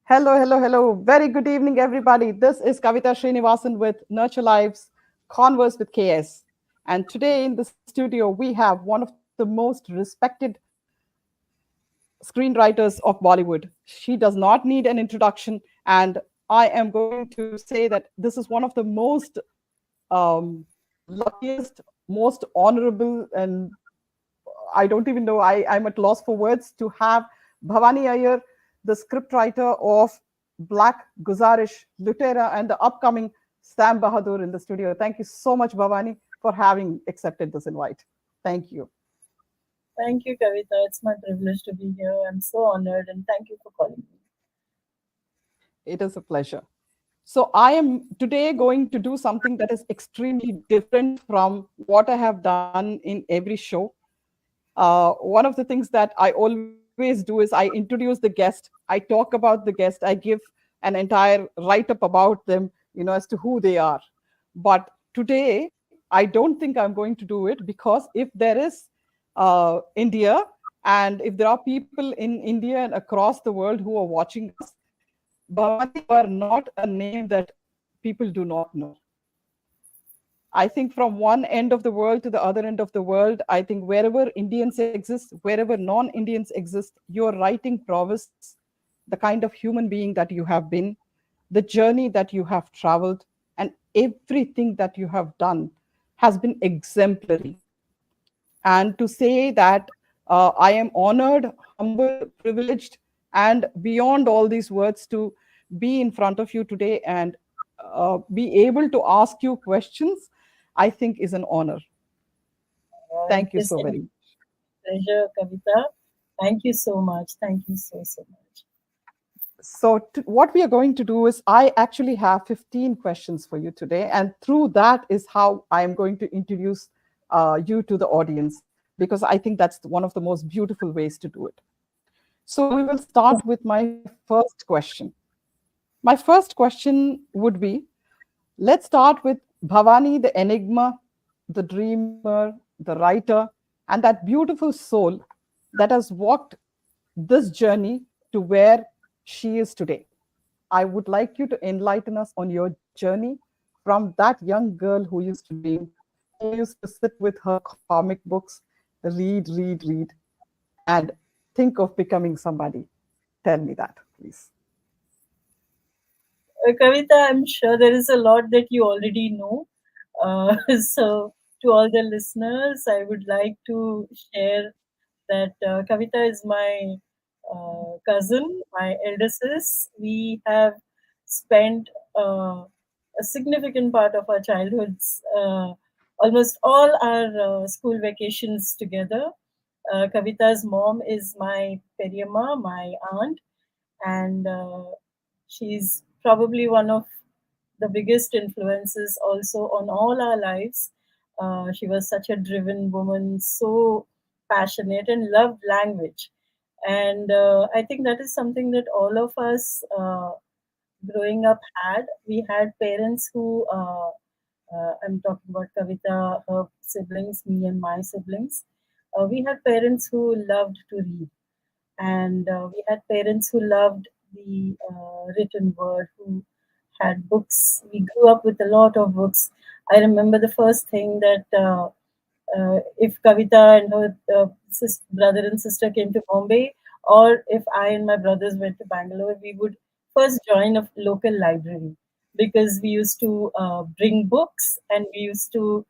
Hello, hello, hello. Very good evening, everybody. This is Kavita Srinivasan with Nurture Lives Converse with KS. And today in the studio, we have one of the most respected screenwriters of Bollywood. She does not need an introduction. And I am going to say that this is one of the most luckiest, most honorable, and I don't even know, I'm at loss for words to have Bhavani Iyer, the scriptwriter of Black, Guzarish, Lootera, and the upcoming Sam Bahadur in the studio. Thank you so much, Bhavani, for having accepted this invite. Thank you. Thank you, Kavita. It's my privilege to be here. I'm so honored and thank you for calling me. It is a pleasure. So, I am today going to do something that is extremely different from what I have done in every show. One of the things that I always do is I introduce the guest, I talk about the guest, I give an entire write up about them, as to who they are. But today, I don't think I'm going to do it because if there is India, and if there are people in India and across the world who are watching us, Bhavani, you are not a name that people do not know. I think from one end of the world to the other end of the world, I think wherever Indians exist, wherever non Indians exist, your writing prowess, the kind of human being that you have been, the journey that you have traveled, and everything that you have done has been exemplary. And to say that I am honored, humble, privileged, and beyond all these words to be in front of you today and be able to ask you questions, I think is an honor. It Thank you is so a very much. pleasure, Kavita. Thank you so much. Thank you so, so much. So, what we are going to do is, I actually have 15 questions for you today. And through that is how I am going to introduce you to the audience, because I think that's one of the most beautiful ways to do it. So, we will start with my first question. My first question would be, let's start with Bhavani, the enigma, the dreamer, the writer, and that beautiful soul that has walked this journey to where she is today. I would like you to enlighten us on your journey from that young girl who used to dream, who used to sit with her comic books, read, and think of becoming somebody. Tell me that, please. Kavita, I'm sure there is a lot that you already know. So, to all the listeners, I would like to share that Kavita is my cousin, my elder sis. We have spent a significant part of our childhoods, almost all our school vacations together. Kavita's mom is my Periama, my aunt, and she's probably one of the biggest influences also on all our lives. She was such a driven woman, so passionate and loved language. And I think that is something that all of us growing up had. We had parents who, I'm talking about Kavita, her siblings, me and my siblings. We had parents who loved to read, and we had parents who loved the written word, who had books. We grew up with a lot of books. I remember the first thing that if Kavita and her brother and sister came to Bombay, or if I and my brothers went to Bangalore, we would first join a local library, because we used to bring books, and we used to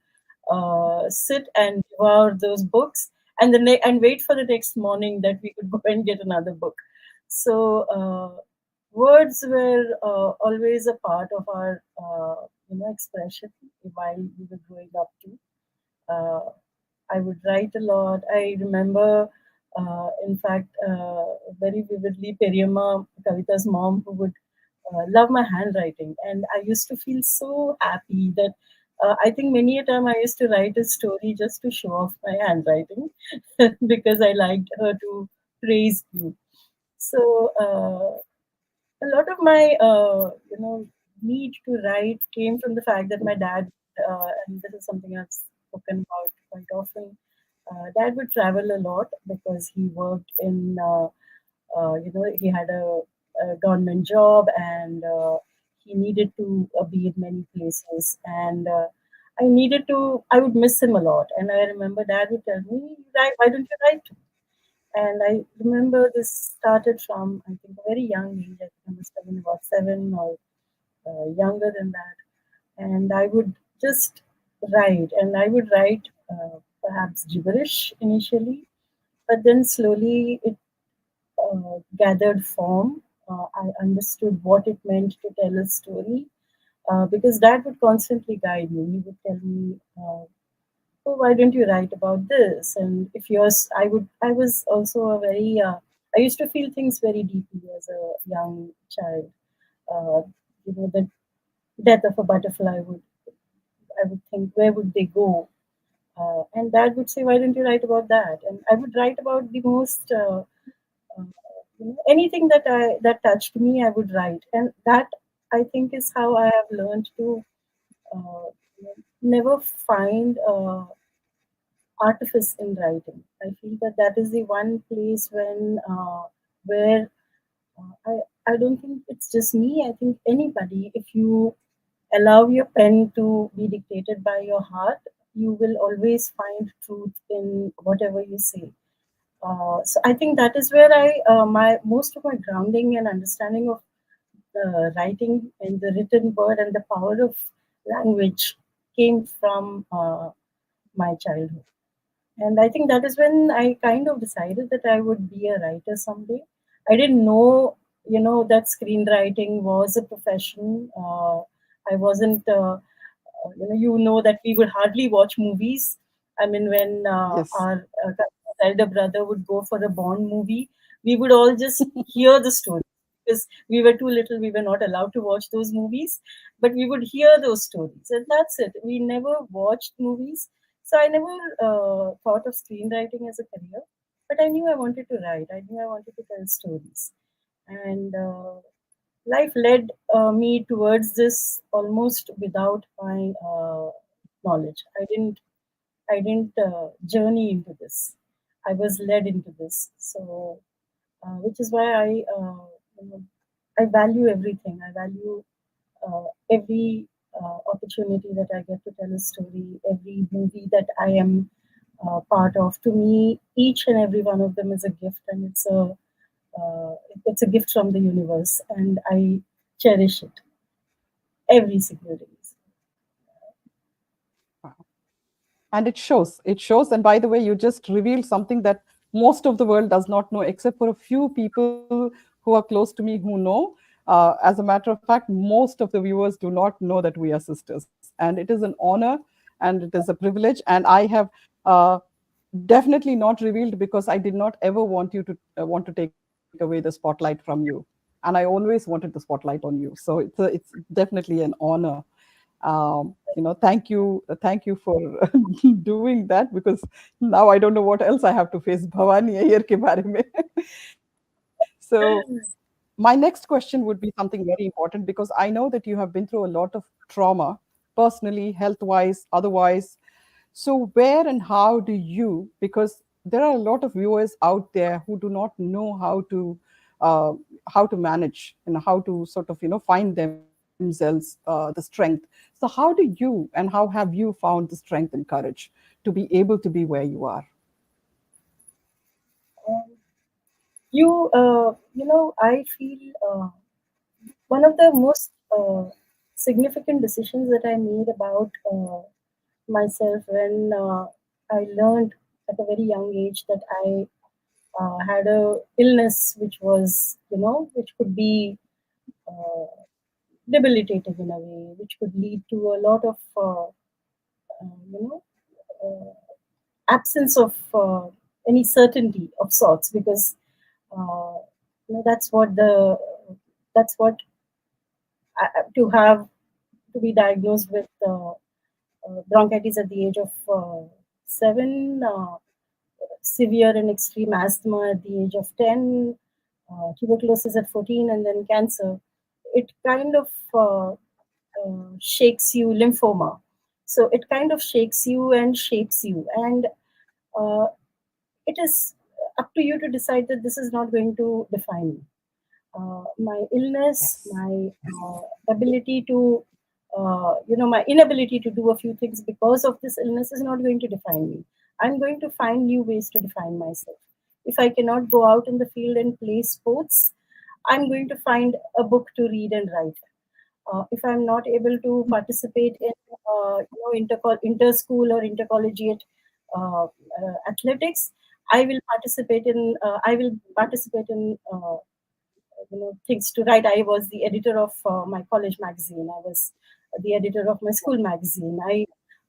sit and devour those books, and and wait for the next morning that we could go and get another book. So words were always a part of our expression while we were growing up too. Uh, I would write a lot. I remember, in fact, very vividly, Periyamma, Kavita's mom, who would love my handwriting. And I used to feel so happy that I think many a time I used to write a story just to show off my handwriting because I liked her to praise me. So a lot of my, need to write came from the fact that my dad, and this is something I've spoken about quite often. Dad would travel a lot because he worked in, he had a a government job, and he needed to be in many places. And I would miss him a lot. And I remember Dad would tell me, why don't you write to me? And I remember this started from, I think, a very young age. I think I must have been about 7 or younger than that. And I would just write, and I would write perhaps gibberish initially, but then slowly it gathered form. I understood what it meant to tell a story, because Dad would constantly guide me. He would tell me, "Oh, why don't you write about this?" And if yours, I was also a very, I used to feel things very deeply as a young child. Uh, the death of a butterfly I would think, where would they go? And Dad would say, why don't you write about that? And I would write about the most, uh, anything that touched me, I would write. And that, I think, is how I have learned to never find artifice in writing. I feel that that is the one place where I don't think it's just me. I think anybody, if you allow your pen to be dictated by your heart, you will always find truth in whatever you say. So I think that is where my most of my grounding and understanding of the writing and the written word and the power of language came from my childhood. And I think that is when I kind of decided that I would be a writer someday. I didn't know, that screenwriting was a profession. I wasn't, that we would hardly watch movies. I mean, when our elder brother would go for a Bond movie, we would all just hear the story because we were too little. We were not allowed to watch those movies, but we would hear those stories, and that's it. We never watched movies, so I never thought of screenwriting as a career. But I knew I wanted to write. I knew I wanted to tell stories, and life led me towards this almost without my knowledge. I didn't journey into this. I was led into this. So, which is why you know, I value everything. I value every opportunity that I get to tell a story, every movie that I am part of. To me, each and every one of them is a gift, and it's a gift from the universe, and I cherish it every single day. And it shows, and by the way, you just revealed something that most of the world does not know, except for a few people who are close to me who know. As a matter of fact, most of the viewers do not know that we are sisters, and it is an honor and it is a privilege. And I have uh, definitely not revealed because I did not ever want you to want to take away the spotlight from you, and I always wanted the spotlight on you. So it's definitely an honor. Thank you for doing that, because now I don't know what else I have to face Bhavani Iyer ke bare mein. So my next question would be something very important, because I know that you have been through a lot of trauma, personally, health wise, otherwise. So where and how do you, because there are a lot of viewers out there who do not know uh, how to manage and how to sort of find themselves the strength. So how do you and how have you found the strength and courage to be able to be where you are? Um, I feel one of the most significant decisions that I made about myself when I learned at a very young age that I had a illness which was, which could be uh, debilitating in a way, which could lead to a lot of, uh, you know, uh, absence of any certainty of sorts, because uh, that's what that's what to have to be diagnosed with bronchitis at the age of 7, severe and extreme asthma at the age of 10, tuberculosis at 14, and then cancer. It kind of shakes you, lymphoma. So it kind of shakes you and shapes you. And uh, it is up to you to decide that this is not going to define you. my illness, Yes. my ability to, my inability to do a few things because of this illness is not going to define me. I'm going to find new ways to define myself. If I cannot go out in the field and play sports, I'm going to find a book to read and write. If I'm not able to participate in, inter-school or intercollegiate athletics, I will participate in things to write. I was the editor of my college magazine. I was the editor of my school magazine.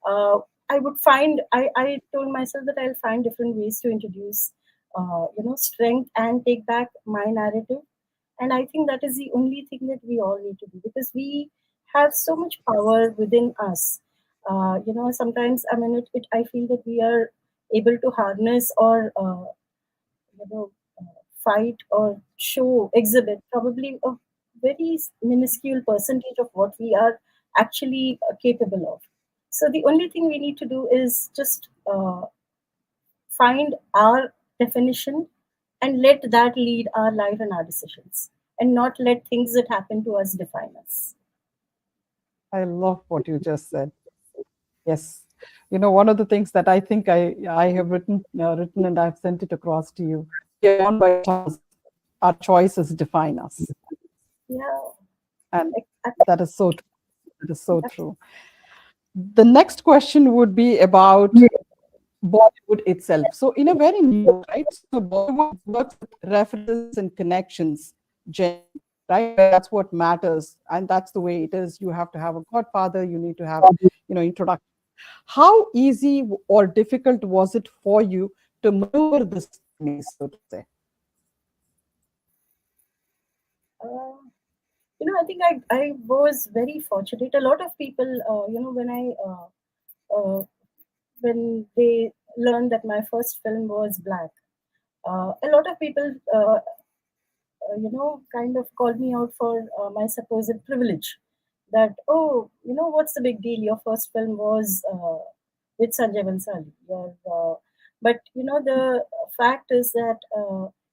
Uh, I would find. I told myself that I'll find different ways to introduce, strength and take back my narrative. And I think that is the only thing that we all need to do, because we have so much power within us. Sometimes I feel that we are able to harness or you know, fight or show, exhibit probably a very minuscule percentage of what we are actually capable of. So the only thing we need to do is just find our definition and let that lead our life and our decisions, and not let things that happen to us define us. I love what you just said. Yes. One of the things that I think I have written and I've sent it across to you. We are born by choice. Our choices define us, Yeah. and I- that is so true. That is so true. The next question would be about Bollywood itself. So, in a very new, right? So, Bollywood works with references and connections, generally, right? Where that's what matters, and that's the way it is. You have to have a godfather. You need to have, introduction. How easy or difficult was it for you to maneuver this maze, so to say? uh, I think I was very fortunate. A lot of people, uh, when they learned that my first film was black, a lot of people, kind of called me out for my supposed privilege. That, oh, what's the big deal? Your first film was with Sanjay Bhansali. But the fact is that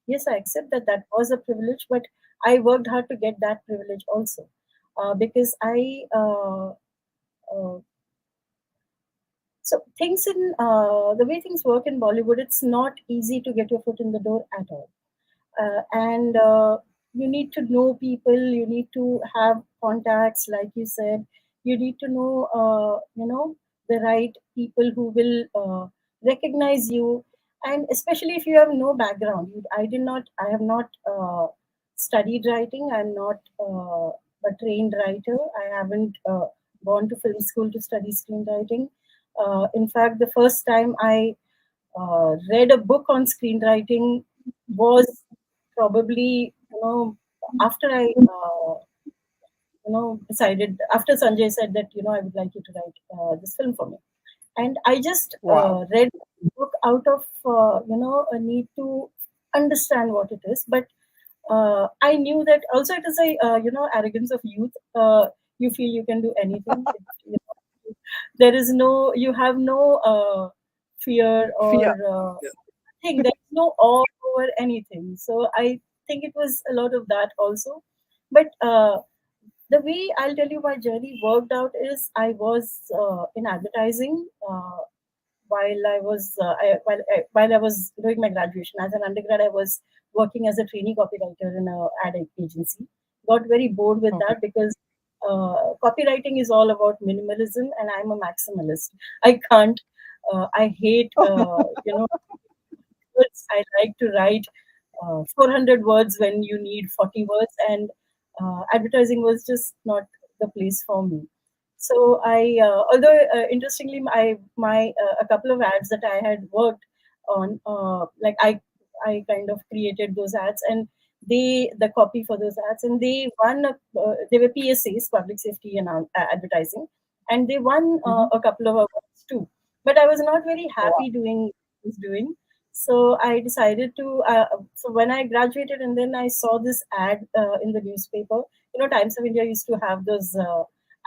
yes, I accept that that was a privilege, but I worked hard to get that privilege also, because uh, so things in the way things work in Bollywood, it's not easy to get your foot in the door at all. And You need to know people, you need to have contacts, like you said. You need to know, the right people who will recognize you. And especially if you have no background, I have not studied writing. I'm not a trained writer. I haven't gone to film school to study screenwriting. In fact, the first time I read a book on screenwriting was probably, after I decided, after Sanjay said that, I would like you to write this film for me. And I just Wow. read the book out of a need to understand what it is. But I knew that also it is a arrogance of youth. You feel you can do anything. There is no, you have no fear or Fear. thing. There's no awe over anything. So I think it was a lot of that also. But the way I'll tell you my journey worked out is I was in advertising while I was doing my graduation. As an undergrad, I was working as a trainee copywriter in a ad agency. Got very bored with Okay. that because copywriting is all about minimalism, and I'm a maximalist. I can't. I hate. Words. I like to write 400 words when you need 40 words, and advertising was just not the place for me. So although interestingly, a couple of ads that I had worked on, I kind of created those ads, and the copy for those ads, and they won. They were PSAs, public safety and advertising, and they won Mhm. a couple of awards too. But I was not very Wow. happy doing what I was doing. So I decided to. So when I graduated, and then I saw this ad in the newspaper. Times of India used to have those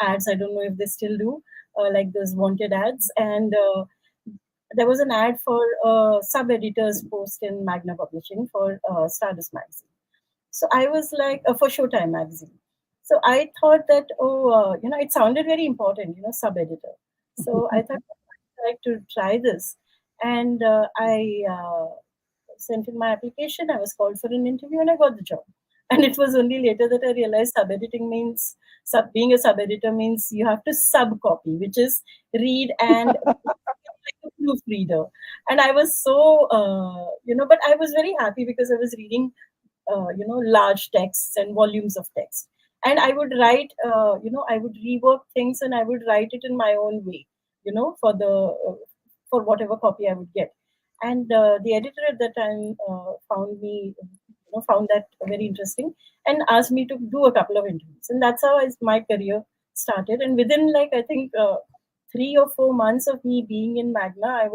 ads. I don't know if they still do, like those wanted ads. And there was an ad for sub editor's post in Magna Publishing for Stardust magazine. So I was like, for Showtime magazine. So I thought that, it sounded very important, sub editor. So I thought I'd like to try this. And I sent in my application. I was called for an interview and I got the job. And it was only later that I realized sub editing means, being a sub editor means you have to sub copy, which is read and like a proofreader. And I was so, but I was very happy because I was reading large texts and volumes of text. And I would write, I would rework things and I would write it in my own way, for whatever copy I would get. And the editor at that time found that very interesting and asked me to do a couple of interviews. And that's how my career started. And within, like, I think 3 or 4 months of me being in Magna,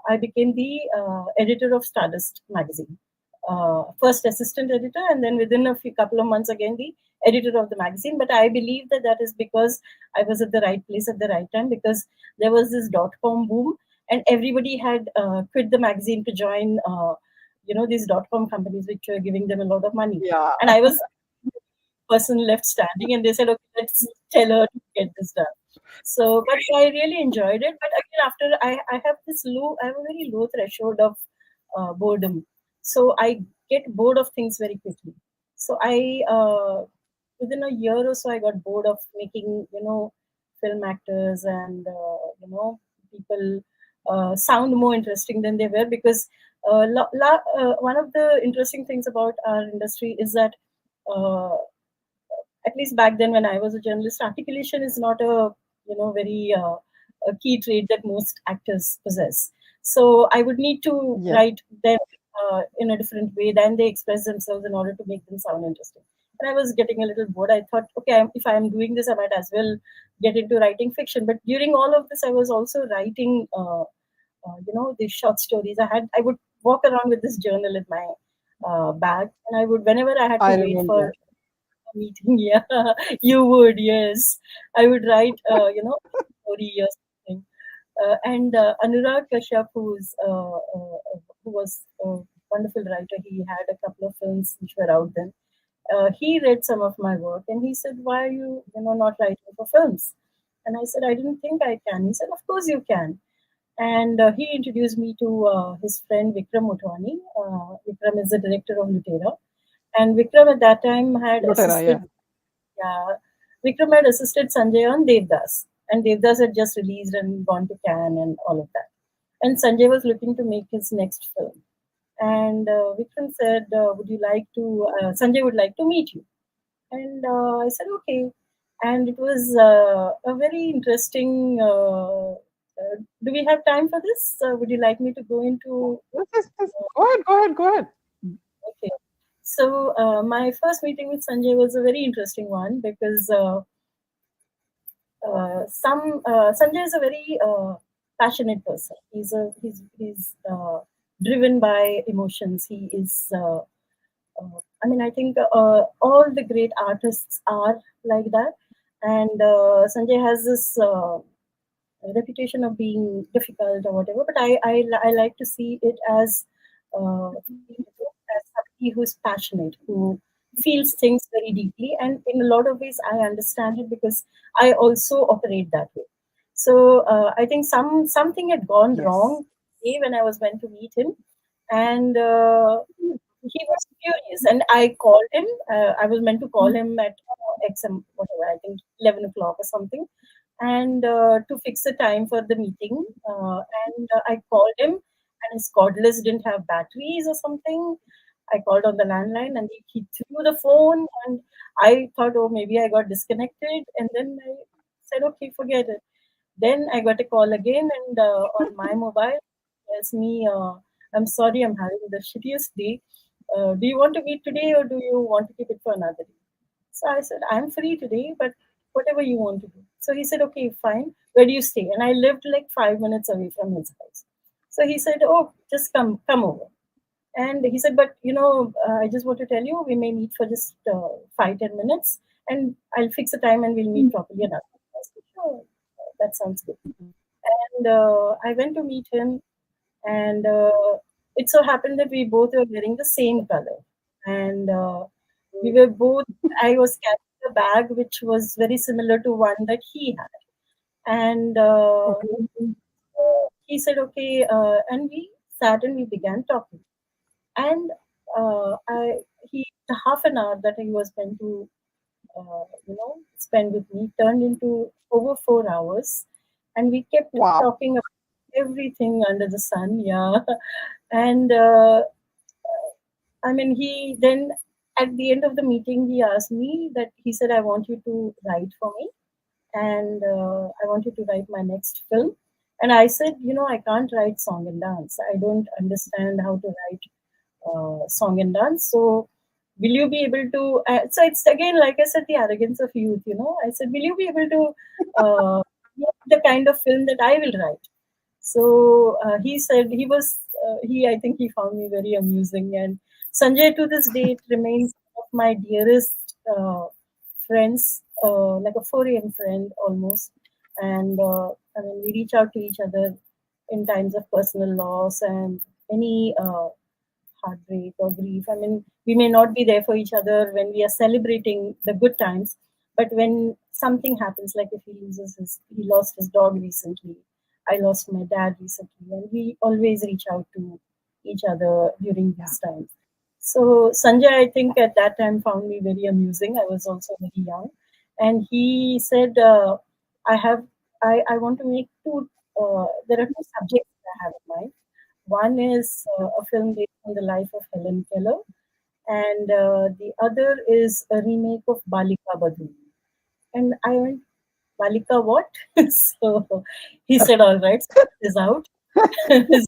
I became the editor of Stardust magazine, first assistant editor, and then within a few couple of months again the editor of the magazine. But I believe that that is because I was at the right place at the right time, because there was this dot-com boom and everybody had quit the magazine to join these dot-com companies which were giving them a lot of money. Yeah. And I was the person left standing, and they said, okay, let's tell her to get this done. So, but I really enjoyed it. But again, after I have I have a very low threshold of boredom. So I get bored of things very quickly. So within a year or so, I got bored of making, film actors and, people sound more interesting than they were, because one of the interesting things about our industry is that uh, at least back then when I was a journalist, articulation is not very a key trait that most actors possess. So I would need to Yes. write them in a different way than they express themselves in order to make them sound interesting. And I was getting a little bored. I thought, okay, if I am doing this, I might as well get into writing fiction. But during all of this, I was also writing, these short stories. I would walk around with this journal in my bag, and I would, whenever I had to I wait for remember. meeting. Yeah, you would. Yes, I would write. Story or something. And Anurag Kashyap, who was a wonderful writer, he had a couple of films which were out then. He read some of my work and he said, "Why are you, not writing for films?" And I said, "I didn't think I can." He said, "Of course you can." And he introduced me to his friend Vikram Motwani. Vikram is the director of Lootera, and Vikram at that time had Lootera, yeah. assisted. Yeah, Vikram had assisted Sanjay on Devdas, and Devdas had just released and gone to Cannes and all of that. And Sanjay was looking to make his next film. And Vikram said, "Would you like to? Sanjay would like to meet you." And I said, "Okay." And it was a very interesting. Do we have time for this? Would you like me to go into? Yes, yes, yes. Go ahead, go ahead, go ahead. Okay. So my first meeting with Sanjay was a very interesting one, because Sanjay is a very passionate person. He's driven by emotions. He is. I mean, I think all the great artists are like that, and Sanjay has this reputation of being difficult or whatever. But I like to see it as as somebody who's passionate, who feels things very deeply, and in a lot of ways I understand it because I also operate that way. So I think something had gone Yes. wrong when I was went to meet him, and he was furious, and I called him. I was meant to call him at XM, whatever, I think 11 o'clock or something, and to fix a time for the meeting. And I called him, and his cordless didn't have batteries or something. I called on the landline, and he threw the phone, and I thought, oh, maybe I got disconnected, and then I said, okay, forget it. Then I got a call again, and on my mobile, tells me, I'm sorry, I'm having the shittiest day. Do you want to meet today, or do you want to keep it for another day? So I said, I'm free today, but whatever you want to do. So he said, okay, fine. Where do you stay? And I lived like 5 minutes away from his house. So he said, oh, just come over. And he said, but I just want to tell you, we may meet for just 5-10 minutes, and I'll fix a time and we'll meet properly another. I said, sure, that sounds good. And I went to meet him, and it so happened that we both were wearing the same color. and we were both. I was carrying a bag which was very similar to one that he had, and Okay. he said, "Okay," and we sat and we began talking. And I he the half an hour that he was meant to spend with me turned into over 4 hours, and we kept Wow. talking about everything under the sun. Yeah, and I mean, he then at the end of the meeting he asked me that he said, "I want you to write for me, and I want you to write my next film." And I said, I can't write song and dance. I don't understand how to write song and dance. So, will you be able to? So it's again, like I said, the arrogance of youth. I said, will you be able to make the kind of film that I will write? So he said he was he. I think he found me very amusing, and Sanjay to this date remains one of my dearest friends, like a 4 a.m. friend almost. And I mean, we reach out to each other in times of personal loss and any heartbreak or grief. I mean, we may not be there for each other when we are celebrating the good times, but when something happens, like if he lost his dog recently, I lost my dad recently, and we always reach out to each other during Yeah. these times. So Sanjay, I think at that time found me very amusing. I was also very young, and he said, I want to make two. There are two subjects that I have in mind. One is a film based on the life of Helen Keller, and the other is a remake of Balika Badu. And I went, Balika what? So he said, all right, so it is out. Because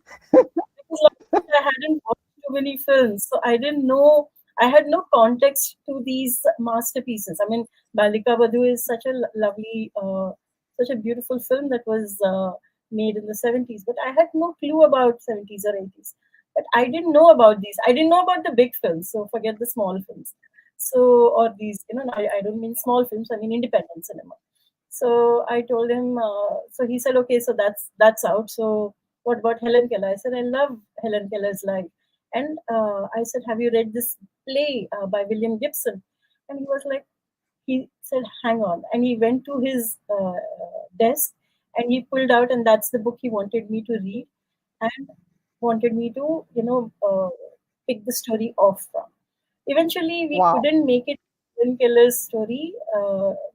like I hadn't watched too many films, so I didn't know. I had no context to these masterpieces. I mean, Balika Badhu is such a lovely, such a beautiful film that was made in the 70s, but I had no clue about 70s or 80s. But I didn't know about these. I didn't know about the big films, so forget the small films. So, or these, I don't mean small films, I mean independent cinema. So I told him. So he said, "Okay, so that's out. So what about Helen Keller?" I said, "I love Helen Keller's life." And I said, "Have you read this play by William Gibson?" And he said, "Hang on." And he went to his desk and he pulled out, and that's the book he wanted me to read and wanted me to, pick the story off from. Eventually, we Wow. couldn't make it Helen Keller's story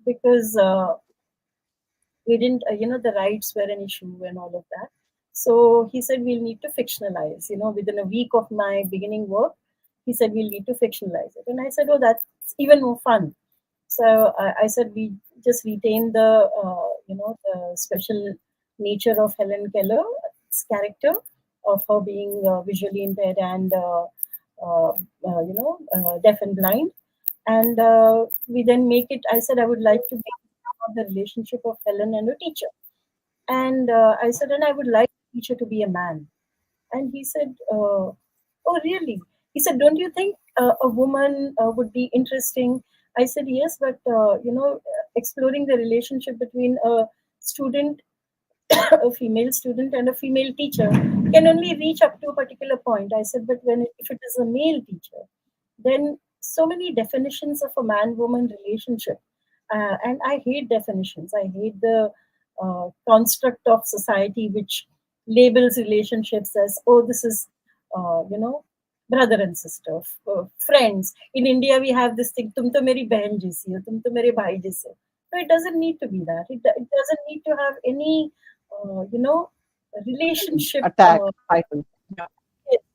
because. We didn't the rights were an issue and all of that. So he said we'll need to fictionalize, within a week of my beginning work. He said we'll need to fictionalize it, and I said, oh, that's even more fun. So I said we just retain the the special nature of Helen Keller's character, of her being visually impaired and uh, deaf and blind. And we then make it. I said I would like to make about the relationship of Helen and a teacher. And I said, and I would like the teacher to be a man. And he said, oh, really? He said, don't you think a woman would be interesting? I said, yes, but, exploring the relationship between a student, a female student, and a female teacher can only reach up to a particular point. I said, but if it is a male teacher, then so many definitions of a man woman relationship. And I hate definitions. I hate the construct of society which labels relationships as, oh, this is, brother and sister, friends. In India, we have this thing, tum to meri behan jaisi ho, tum to mere bhai jaise ho. No, it doesn't need to be that. It doesn't need to have any, relationship Attack title. Yeah.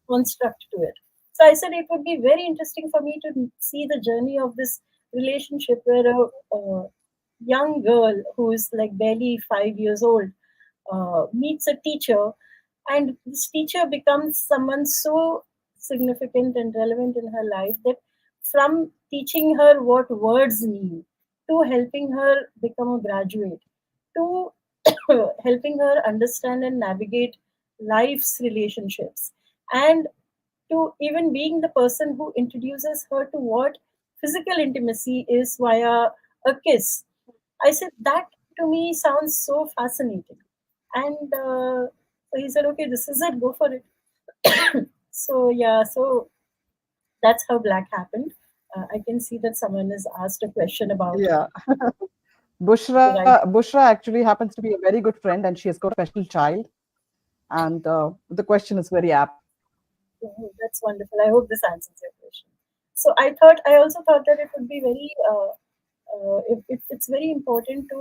construct to it. So I said it would be very interesting for me to see the journey of this relationship where a young girl who is like barely 5 years old meets a teacher, and this teacher becomes someone so significant and relevant in her life that from teaching her what words mean to helping her become a graduate to helping her understand and navigate life's relationships, and to even being the person who introduces her to what physical intimacy is via a kiss. I said, that to me sounds so fascinating. And so he said, okay, this is it, go for it. So, yeah, so that's how Black happened. I can see that someone has asked a question about Yeah. the right. Bushra actually happens to be a very good friend, and she has got a special child. And the question is very apt. Oh, that's wonderful. I hope this answers your question. So I also thought that it would be very, it's very important to,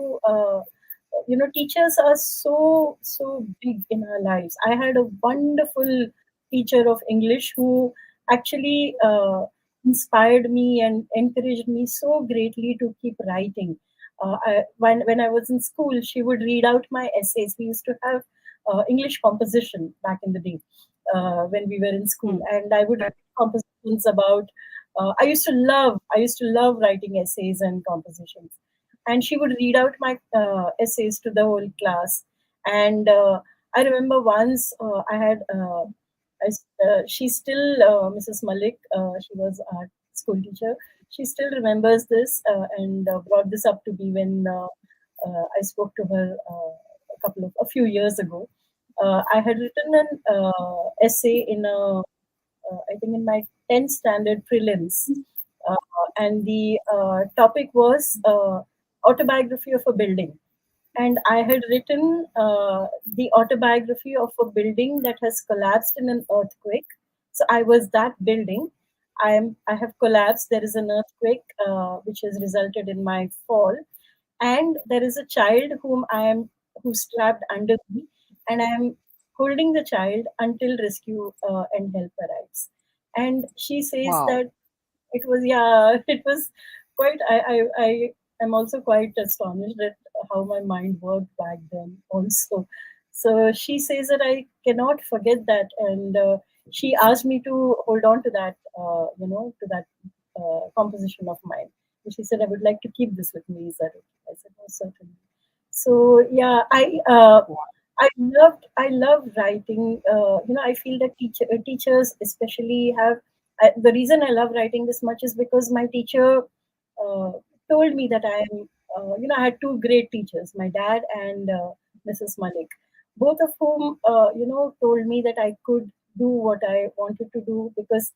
teachers are so big in our lives. I had a wonderful teacher of English who actually inspired me and encouraged me so greatly to keep writing. When I was in school, she would read out my essays. We used to have English composition back in the day when we were in school, Hmm. and I would write compositions about. I used to love writing essays and compositions, and she would read out my essays to the whole class. And I remember once I had. She's still Mrs. Malik. She was our school teacher. She still remembers this and brought this up to me when I spoke to her a few years ago. I had written an essay in I think in my 10th standard prelims, uh, and the topic was autobiography of a building. And I had written the autobiography of a building that has collapsed in an earthquake. So I was that building. I have collapsed. There is an earthquake which has resulted in my fall, and there is a child who's trapped under me, and I am holding the child until rescue and help arrives. And she says Wow. that it was, yeah, it was quite. I am also quite astonished at how my mind worked back then. Also, so she says that I cannot forget that, and she asked me to hold on to that, to that composition of mine. And she said, I would like to keep this with me. Is that okay? I said, no, certainly. So yeah, I love writing. I feel that teachers especially have. The reason I love writing this much is because my teacher uh, told me that I am. I had two great teachers, my dad and Mrs. Malik, both of whom told me that I could do what I wanted to do because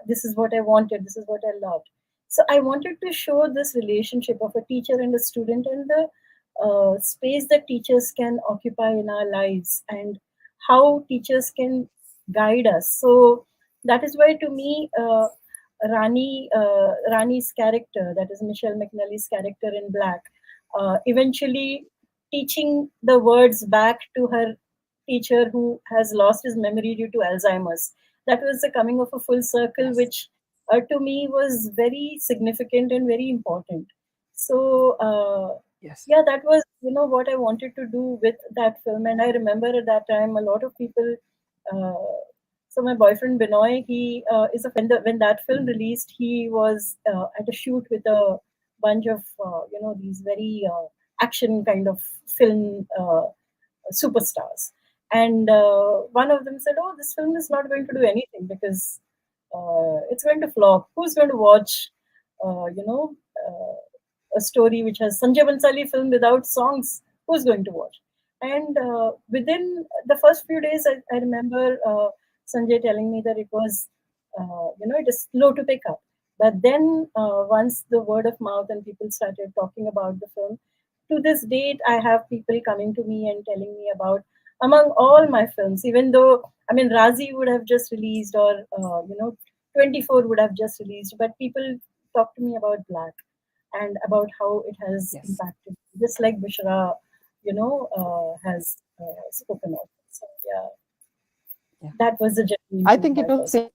this is what I wanted. This is what I loved. So I wanted to show this relationship of a teacher and a student and the space that teachers can occupy in our lives and how teachers can guide us. So that is why, to me, Rani's character, that is Michelle McNally's character in Black, eventually teaching the words back to her teacher who has lost his memory due to Alzheimer's. That was the coming of a full circle, Yes. which to me was very significant and very important. So, Yes. yeah, that was what I wanted to do with that film. And I remember at that time a lot of people. Uh, so my boyfriend Binoy, he is a when that film released, he was at a shoot with a bunch of these very action kind of film superstars. And one of them said, "Oh, this film is not going to do anything because it's going to flop. Who's going to watch, uh, you know, uh, a story which has Sanjay Bhansali film without songs? Who's going to watch?" And within the first few days, I remember Sanjay telling me that it was, it is slow to pick up. But then once the word of mouth and people started talking about the film, to this date, I have people coming to me and telling me about among all my films, even though I mean Raazi would have just released or 24 would have just released, but people talk to me about Black and about how it has Yes. impacted, just like Bushra, has spoken of. So yeah, Yeah. that was the journey I into think it my was first. same.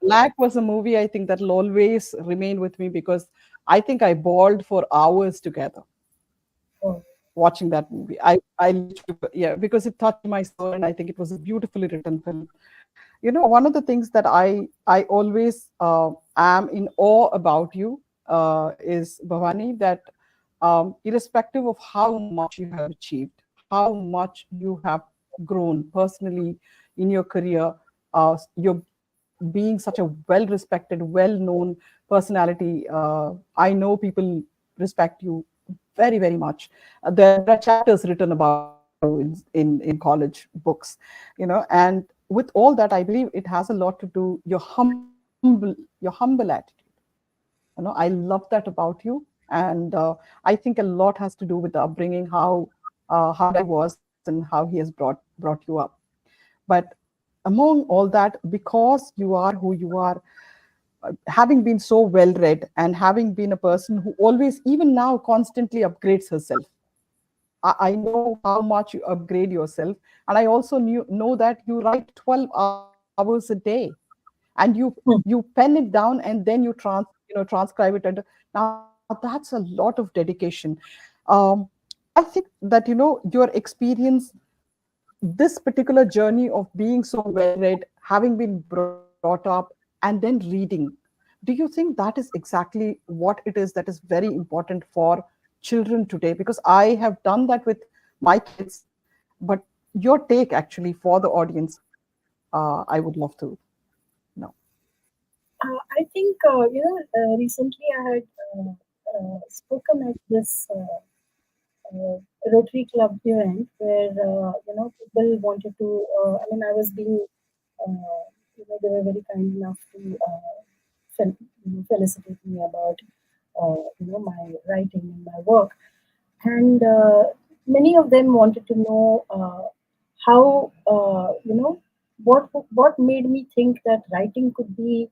Black was a movie I think that'll always remain with me because I think I bawled for hours together Oh, watching that movie. I literally, yeah, because it touched my soul, and I think it was a beautifully written film. One of the things that I always am in awe about you is, Bhavani, that irrespective of how much you have achieved, how much you have grown personally in your career, you're being such a well respected, well known personality. I know people respect you very, very much. There are chapters written about you in college books, and with all that, I believe it has a lot to do. You're humble, humble attitude. I love that about you, and I think a lot has to do with the upbringing, how dad was and how he has brought you up. But among all that, because you are who you are, having been so well read and having been a person who always, even now, constantly upgrades herself. I know how much you upgrade yourself, and I also know that you write 12 hours a day, and you Hmm. pen it down, and then transcribe it. And now that's a lot of dedication. Um, I think that your experience, this particular journey of being so well read, having been brought up, and then reading, do you think that is exactly what it is that is very important for children today? Because I have done that with my kids, but your take actually for the audience, I would love to know. I think recently I had spoken at this Rotary Club event where people wanted to. I mean, I was being they were very kind enough to felicitate me about my writing and my work, and many of them wanted to know how what made me think that writing could be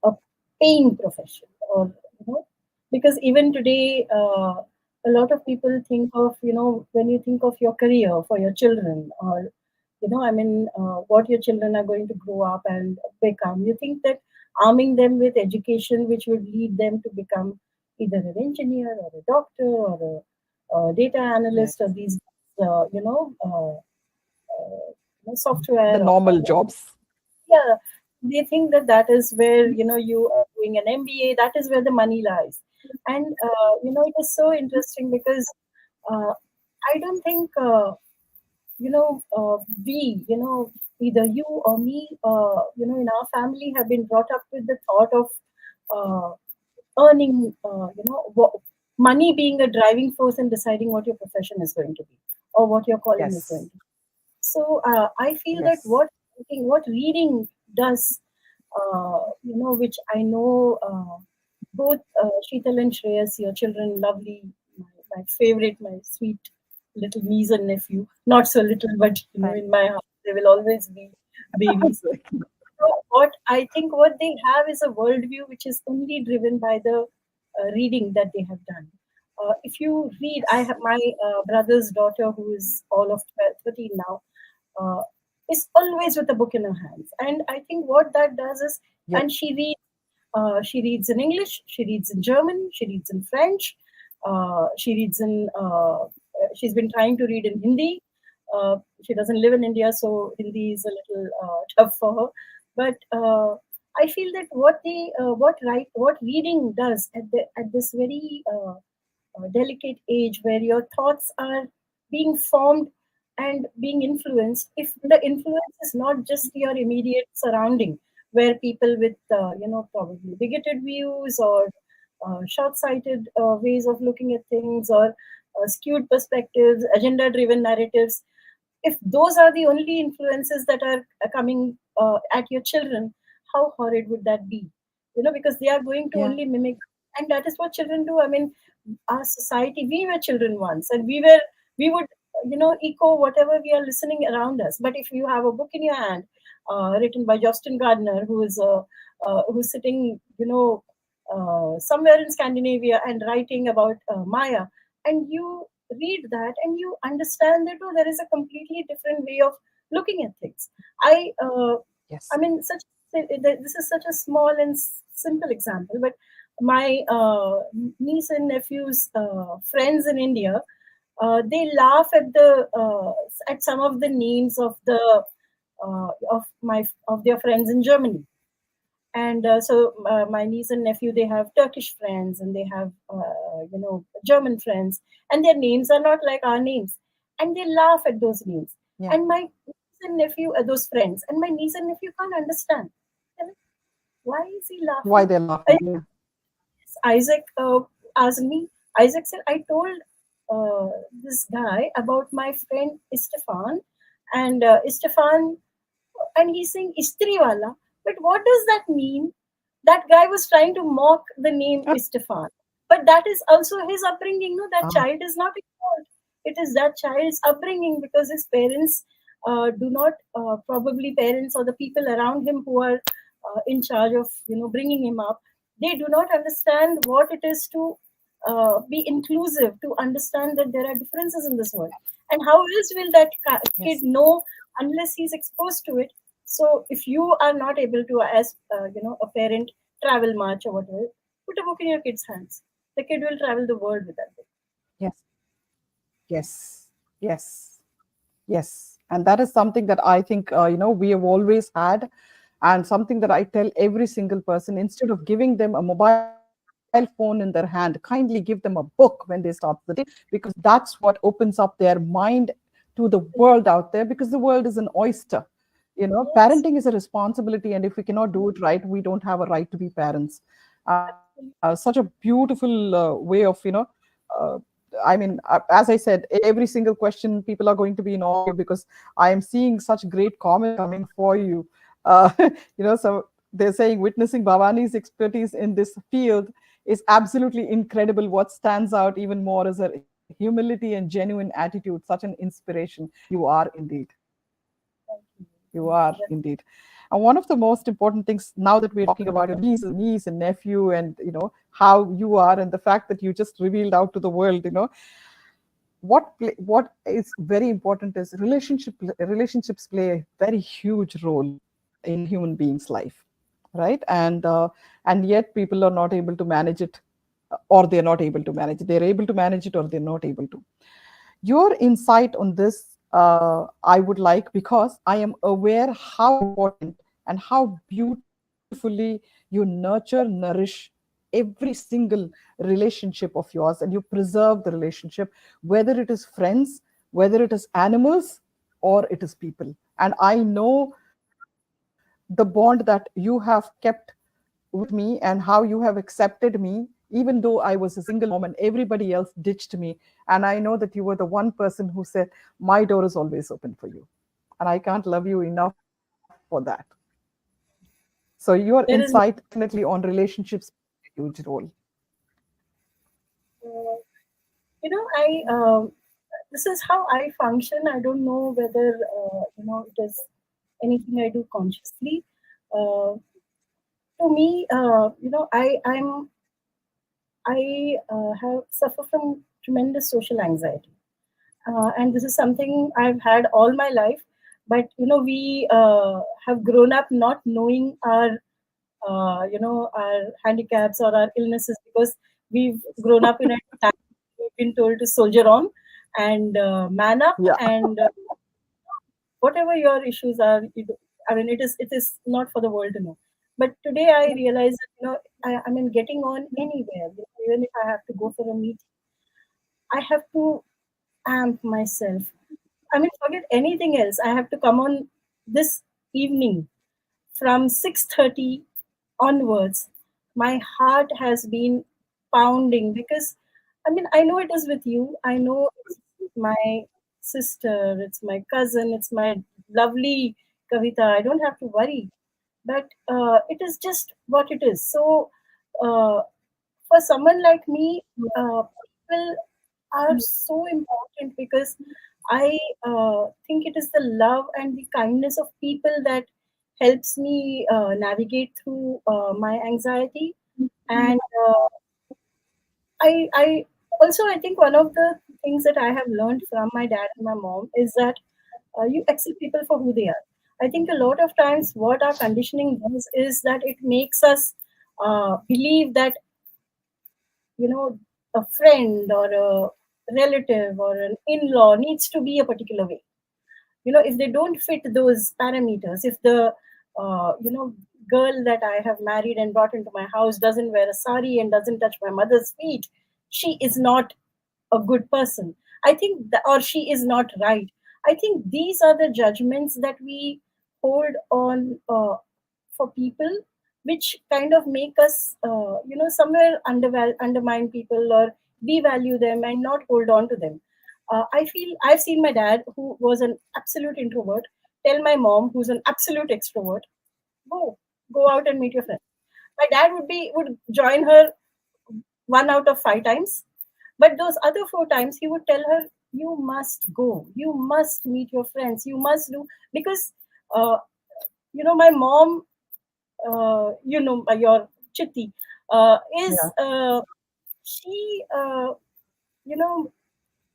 a paying profession, or because even today a lot of people think of, when you think of your career for your children, or I mean, what your children are going to grow up and become, you think that arming them with education which would lead them to become either an engineer or a doctor or a data analyst, or Yes, these the software, normal jobs. yeah, they think that that is where you are doing an MBA, that is where the money lies. And it is so interesting because uh, I don't think we, either you or me, in our family have been brought up with the thought of uh, earning, money being a driving force in deciding what your profession is going to be, or what your calling is going Yes, to be. So I feel that yes. what reading does, which I know both Sheetal and Shreyas, your children, lovely, my favorite, my sweet little niece and nephew, not so little, but in my heart, they will always be babies. Exactly. What I think what they have is a worldview which is only driven by the reading that they have done. If you read, I Yes. have my brother's daughter who is all of 12, 13 now, uh, is always with a book in her hands. And I think what that does is, Yep. and she reads in English, she reads in German, she reads in French, she reads in, she's been trying to read in Hindi. She doesn't live in India, so Hindi is a little tough for her. But I feel that what reading does at this very delicate age where your thoughts are being formed and being influenced, if the influence is not just your immediate surrounding, where people with probably bigoted views, or short-sighted ways of looking at things, or skewed perspectives, agenda-driven narratives, if those are the only influences that are coming at your children, how horrid would that be? Because they are going to Yeah. only mimic, and that is what children do. I mean, our society, we were children once, and we would echo whatever we are listening around us. But if you have a book in your hand, written by Justin Gardner, who's sitting somewhere in Scandinavia and writing about Maya, and you read that and you understand that, oh, there is a completely different way of looking at things. I I Yes. mean, this is such a small and simple example, but my niece and nephews, friends in India, they laugh at some of the names of their friends in Germany. And so my niece and nephew, they have Turkish friends, and they have German friends, and their names are not like our names, and they laugh at those names. Yeah. And my niece and nephew are those friends, and my niece and nephew can't understand. They're like, why is he Why laughing? they're laughing? Yeah. Isaac asked me. Isaac said, I told this guy about my friend Istefan, and Istefan, and he's saying Istri wala. But what does that mean? That guy was trying to mock the name Istefan. But that is also his upbringing. No, that Ah, child is not involved. It is that child's upbringing, because his parents do not, probably parents or the people around him who are in charge of bringing him up, they do not understand what it is to be inclusive, to understand that there are differences in this world. And how else will that kid yes. know unless he's exposed to it? So if you are not able to, as a parent, travel much or whatever, put a book in your kid's hands. The kid will travel the world with that book. Yes. Yes. Yes. Yes. And that is something that I think, we have always had. And something that I tell every single person, instead of giving them a mobile phone in their hand, kindly give them a book when they start the day, because that's what opens up their mind to the world out there, because the world is an oyster. Yes, Parenting is a responsibility, and if we cannot do it right, we don't have a right to be parents. Such a beautiful way of, uh, I mean, as I said, every single question people are going to be in audio, because I am seeing such great comments coming for you. Uh, so they're saying witnessing Bhavani's expertise in this field is absolutely incredible. What stands out even more is her humility and genuine attitude, such an inspiration. You are indeed. thank you. You Thank are you. indeed. And one of the most important things, now that we're talking about your niece and nephew, and how you are, and the fact that you just revealed out to the world, what is very important is relationships play a very huge role in human beings life, right? And yet people are not able to manage it, or they're not able to manage it. They're able to manage it, or they're not able to. Your insight on this, I would like, because I am aware how important and how beautifully you nurture, nourish every single relationship of yours, and you preserve the relationship, whether it is friends, whether it is animals, or it is people. And I know the bond that you have kept with me, and how you have accepted me, even though I was a single mom and everybody else ditched me. And I know that you were the one person who said, my door is always open for you. And I can't love you enough for that. So your insight There is no, definitely on relationships plays a huge role. uh, I this is how I function. I don't know whether it is anything I do consciously. Uh, to me, I have suffer from tremendous social anxiety, and this is something I've had all my life. But we have grown up not knowing our handicaps or our illnesses, because we've grown up in a time we've been told to soldier on and man up, Yeah. and whatever your issues are, I mean, it is not for the world to know. But today I realize that I mean, getting on anywhere, even if I have to go for a meeting, I have to amp myself. I mean, forget anything else. I have to come on this evening from 6:30 onwards. My heart has been pounding, because I mean, I know it is with you. I know it's my sister, it's my cousin, it's my lovely Kavita. I don't have to worry. But it is just what it is. So, uh, for someone like me, people are so important, because I think it is the love and the kindness of people that helps me navigate through my anxiety. And I also, I think one of the things that I have learned from my dad and my mom is that you accept people for who they are. I think a lot of times what our conditioning does is that it makes us believe that a friend or a relative or an in-law needs to be a particular way. If they don't fit those parameters, if the girl that I have married and brought into my house doesn't wear a sari and doesn't touch my mother's feet, she is not a good person. I think or she is not right. I think these are the judgments that we hold on for people, which kind of make us somewhere undermine people or devalue them and not hold on to them. I feel I've seen my dad, who was an absolute introvert, tell my mom, who's an absolute extrovert, go go out and meet your friends. My dad would join her 1 out of 5 times, but those other 4 times he would tell her, "You must go. You must meet your friends. You must do because uh, my mom, your chitti, is Yeah. she you know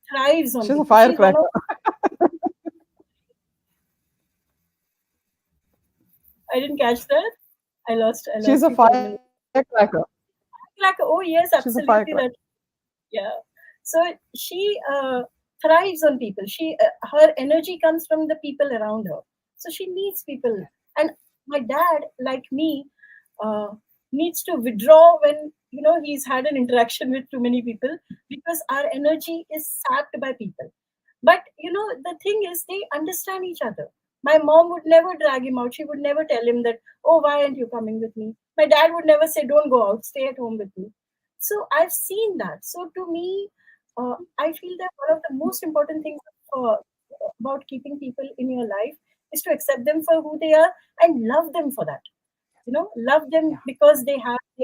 thrives on She's a people. She's one of firecracker. I didn't catch that. I She's lost a you for a minute. firecracker. Like, oh She's a yes, firecracker. absolutely that. Yeah. So she thrives on people. Her energy comes from the people around her. So she needs people. And my dad, like me, uh, needs to withdraw when he's had an interaction with too many people because our energy is sapped by people. But the thing is, they understand each other. My mom would never drag him out. She would never tell him that, oh, why aren't you coming with me? My dad would never say, don't go out, stay at home with me. So I've seen that. So to me, I feel that one of the most important things uh, about keeping people in your life is to accept them for who they are and love them for that. Love them Yeah. because they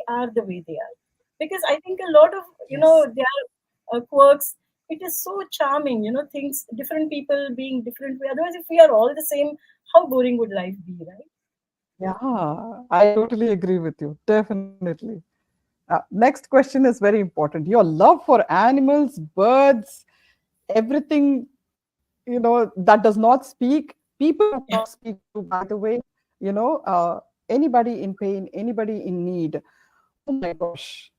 are the way they are. Because I think a lot of Yes. their quirks, it is so charming. Things, different people being different way. Otherwise, if we are all the same, how boring would life be, right? Yeah, I totally agree with you. Definitely. Next question is very important. Your love for animals, birds, everything, that does not speak, people who cannot speak to, by the way, anybody in pain, anybody in need. Oh my gosh.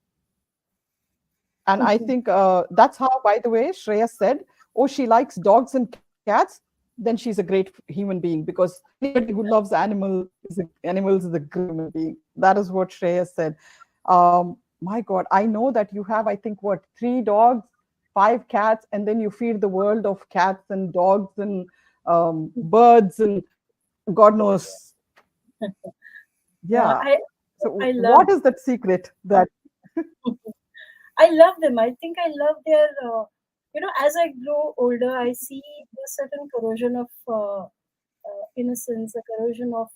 And I think that's how, by the way, Shreya said, oh, she likes dogs and cats, then she's a great human being, because anybody who loves animals is a great human being. That is what Shreya said. My God, I know that you have, I think, what, 3 dogs, 5 cats, and then you feed the world of cats and dogs and birds and God knows. Yeah. I So, I love what is that secret that? I love them. I think I love their, as I grow older, I see a certain corrosion of innocence, a corrosion of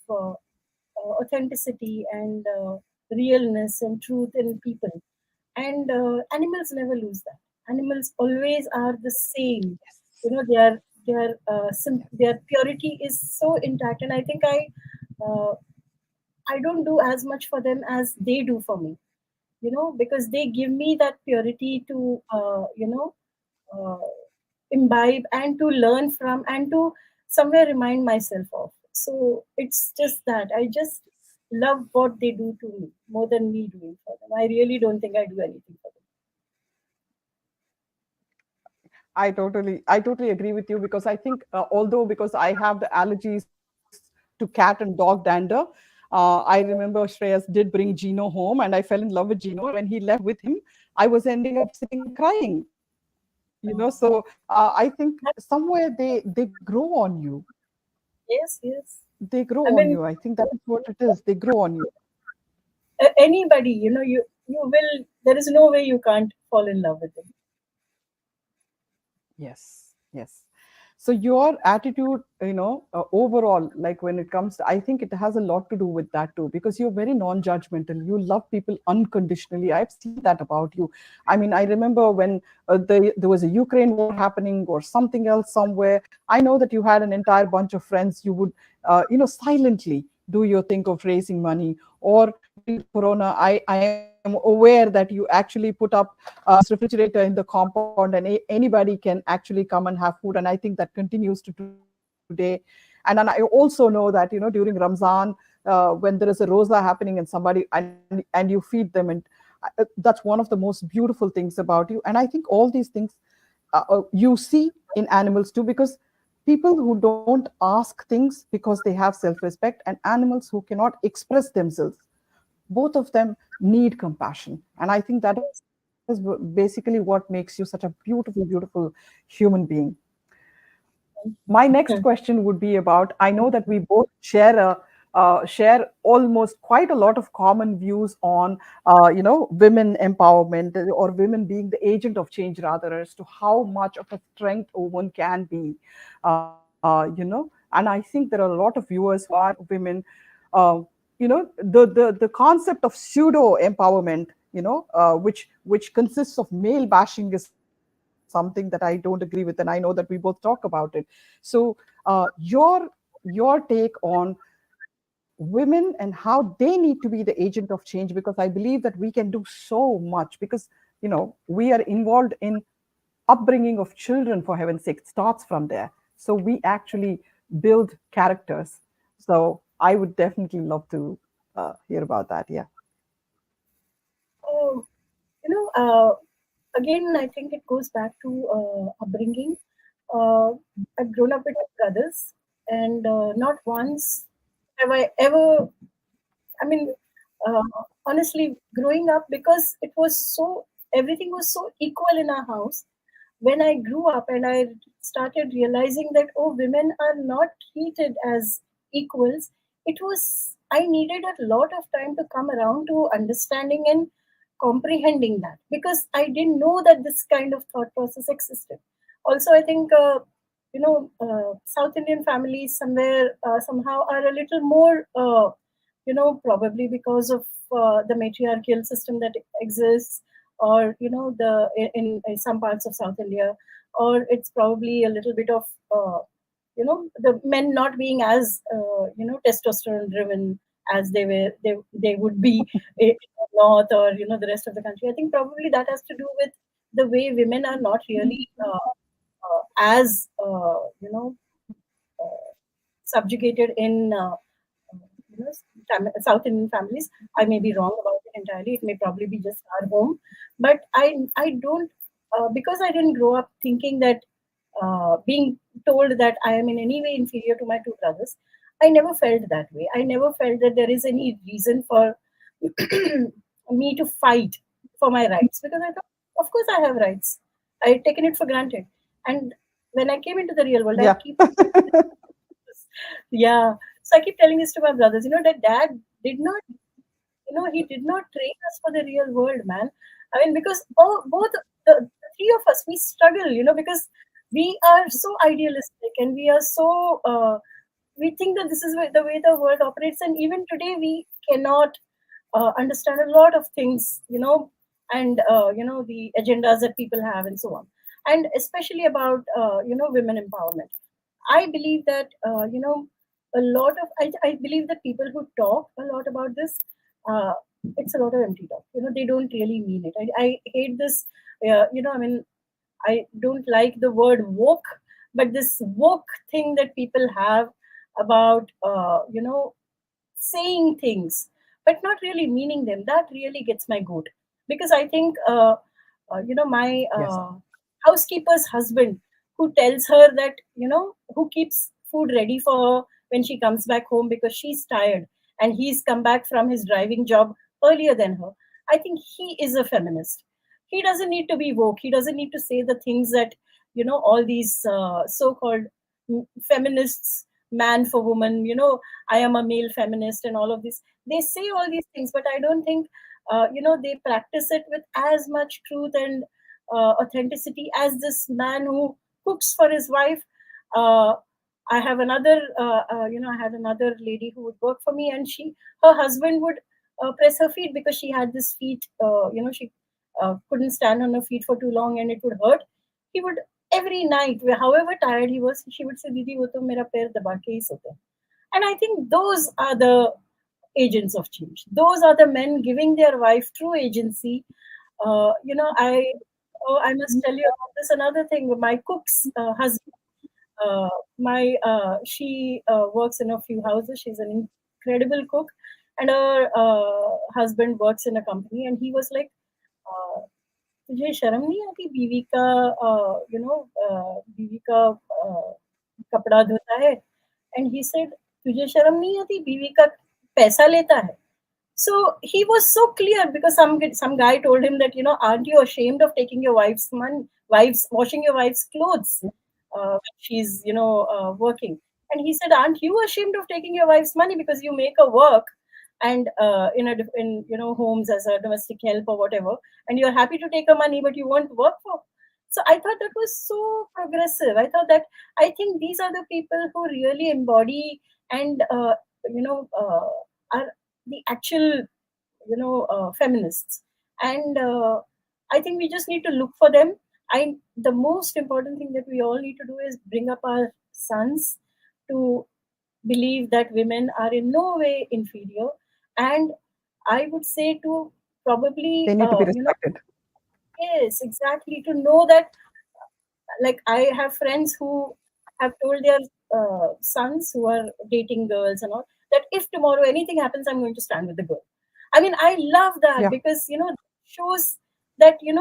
authenticity and realness and truth in people. And animals never lose that. Animals always are the same. Their purity is so intact, and I think uh, I don't do as much for them as they do for me, because they give me that purity to uh, imbibe and to learn from and to somewhere remind myself of. So it's just that I just love what they do to me more than me doing for them. I really don't think I do anything for I totally agree with you, because I think, although because I have the allergies to cat and dog dander, I remember Shreyas did bring Gino home, and I fell in love with Gino. And when he left with him, I was ending up sitting and crying. So I think them. somewhere they grow on you. Yes, yes. They grow I on mean, you. I think that is what it is. They grow on you. anybody, you will. There is no way you can't fall in love with them. Yes, yes. So your attitude, overall, like when it comes to, I think it has a lot to do with that too, because you're very non-judgmental. You love people unconditionally. I've seen that about you. I mean, I remember when there was a Ukraine war happening or something else somewhere. I know that you had an entire bunch of friends. You would, silently do your thing of raising money. Or during the Corona, I am aware that you actually put up refrigerator in the compound, and anybody can actually come and have food. And I think that continues to today. And then I also know that during Ramzan, when there is a rosa happening and somebody and you feed them, and that's one of the most beautiful things about you. And I think all these things you see in animals too, because people who don't ask things because they have self-respect, and animals who cannot express themselves, both of them need compassion. And I think that is basically what makes you such a beautiful, beautiful human being. My next question would be about, I know that we both share almost quite a lot of common views on women empowerment, or women being the agent of change, rather, as to how much of a strength a woman can be. And I think there are a lot of viewers who are women. the concept of pseudo empowerment, which consists of male bashing, is something that I don't agree with, and I know that we both talk about it. So your take on women and how they need to be the agent of change, because I believe that we can do so much, because we are involved in upbringing of children, for heaven's sake. It starts from there. So we actually build characters. So I would definitely love to hear about that. Yeah. Oh, you know, again, I think it goes back to upbringing. Uh, I've grown up with brothers, and not once have I ever, I mean, uh, honestly, growing up, because it was so, everything was so equal in our house. When I grew up and I started realizing that, oh, women are not treated as equals, it was, I needed a lot of time to come around to understanding and comprehending that, because I didn't know that this kind of thought process existed. Also, I think, South Indian families somewhere somehow are a little more, probably because of the matriarchal system that exists, or in some parts of South India, or it's probably a little bit of the men not being as testosterone driven as they would be in the north, or the rest of the country. I think probably that has to do with the way women are not really as subjugated in South Indian families. I may be wrong about it entirely. It may probably be just our home, but I don't, because I didn't grow up thinking that, being told that I am in any way inferior to my two brothers. I never felt that way. I never felt that there is any reason for me to fight for my rights, because I thought, of course, I have rights. I had taken it for granted, and when I came into the real world, I Yeah. keep yeah. So I keep telling this to my brothers, that dad did not, he did not train us for the real world, man. I mean, because both the three of us, we struggle, because we are so idealistic, and we are so, we think that this is the way the world operates. And even today, we cannot understand a lot of things, and, the agendas that people have and so on. And especially about, women empowerment. I believe that, a lot of, I believe that people who talk a lot about this, uh, it's a lot of empty talk. They don't really mean it. I hate this. I mean, I don't like the word woke, but this woke thing that people have about, saying things but not really meaning them, that really gets my goat. Because I think, my Yes. housekeeper's husband, who tells her that, who keeps food ready for her when she comes back home because she's tired, and he's come back from his driving job earlier than her, I think he is a feminist. He doesn't need to be woke. He doesn't need to say the things that, all these so-called feminists, man for woman, I am a male feminist and all of this. They say all these things, but I don't think, they practice it with as much truth and authenticity as this man who cooks for his wife. Uh, I have another, I had another lady who would work for me, and her husband would press her feet because she had this feet, she couldn't stand on her feet for too long and it would hurt. He would, every night, however tired he was, she would say, Didi, wo to mera pair daba ke hi sote hain." And I think those are the agents of change. Those are the men giving their wife true agency. I must tell you about this another thing. My cook's husband, my she works in a few houses. She's an incredible cook, and her husband works in a company. And he was like, uh, "तुझे शर्म नहीं आती बीवी का बीवी का कपड़ा धोता है?" And he said, "तुझे शर्म नहीं आती बीवी का पैसा लेता है?" So he was so clear, because some guy told him that, aren't you ashamed of taking your wife's money, wife's washing your wife's clothes when she's working? And he said, aren't you ashamed of taking your wife's money because you make her work, and in homes as a domestic help or whatever, and you're happy to take her money but you won't work for. So I thought that was so progressive. I thought that, I think these are the people who really embody and, you know uh, are the actual, feminists. And I think we just need to look for them. The most important thing that we all need to do is bring up our sons to believe that women are in no way inferior. And I would say to probably, They need to be respected. yes, exactly, to know that, like, I have friends who have told their sons who are dating girls and all, that if tomorrow anything happens, I'm going to stand with the girl. I mean, I love that, Yeah. because shows that Yes. you're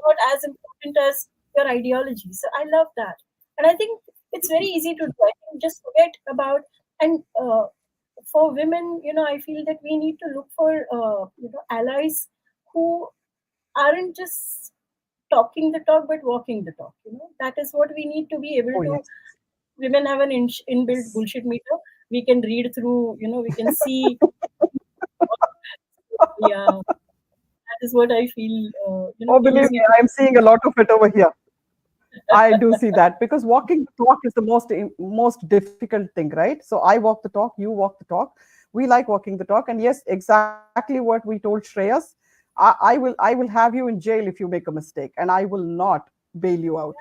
not as important as your ideology. So I love that. And I think it's very easy to do. I think just forget about, and for women, I feel that we need to look for allies who aren't just talking the talk but walking the talk. That is what we need to be able Oh, to. yes. Women have an inbuilt Yes. bullshit meter. We can read through, we can see. Yeah, that is what I feel. Oh, We believe just me, need to. I'm seeing a lot of it over here. I do see that because walking the talk is the most difficult thing, right? So I walk the talk, you walk the talk. We like walking the talk, and yes, exactly what we told Shreyas. I will have you in jail if you make a mistake, and I will not bail you out.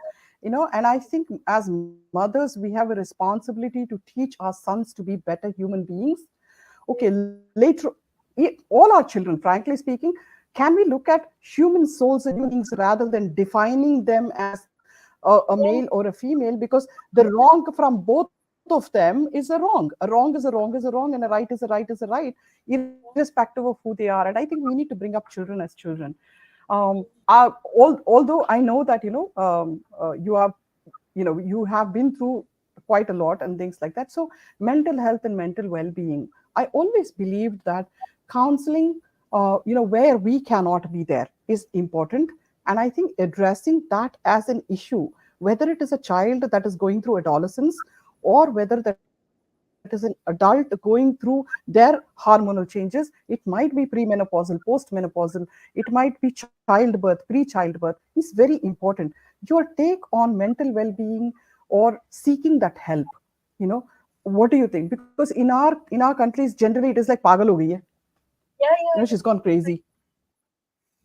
And I think as mothers, we have a responsibility to teach our sons to be better human beings. Okay, later, all our children, frankly speaking, can we look at human souls and human beings rather than defining them as a male or a female, because the wrong from both of them is a wrong. A wrong is a wrong is a wrong, and a right is a right is a right, irrespective of who they are. And I think we need to bring up children as children. Although I know that you have been through quite a lot and things like that. So mental health and mental well-being, I always believed that counseling, where we cannot be there, is important. And I think addressing that as an issue, whether it is a child that is going through adolescence, or whether that is an adult going through their hormonal changes, it might be premenopausal, postmenopausal, it might be childbirth, pre-childbirth, is very important. Your take on mental well-being or seeking that help, you know what do you think? Because in our countries, generally it is like pagal ho gayi hai. Yeah, yeah, She's gone crazy.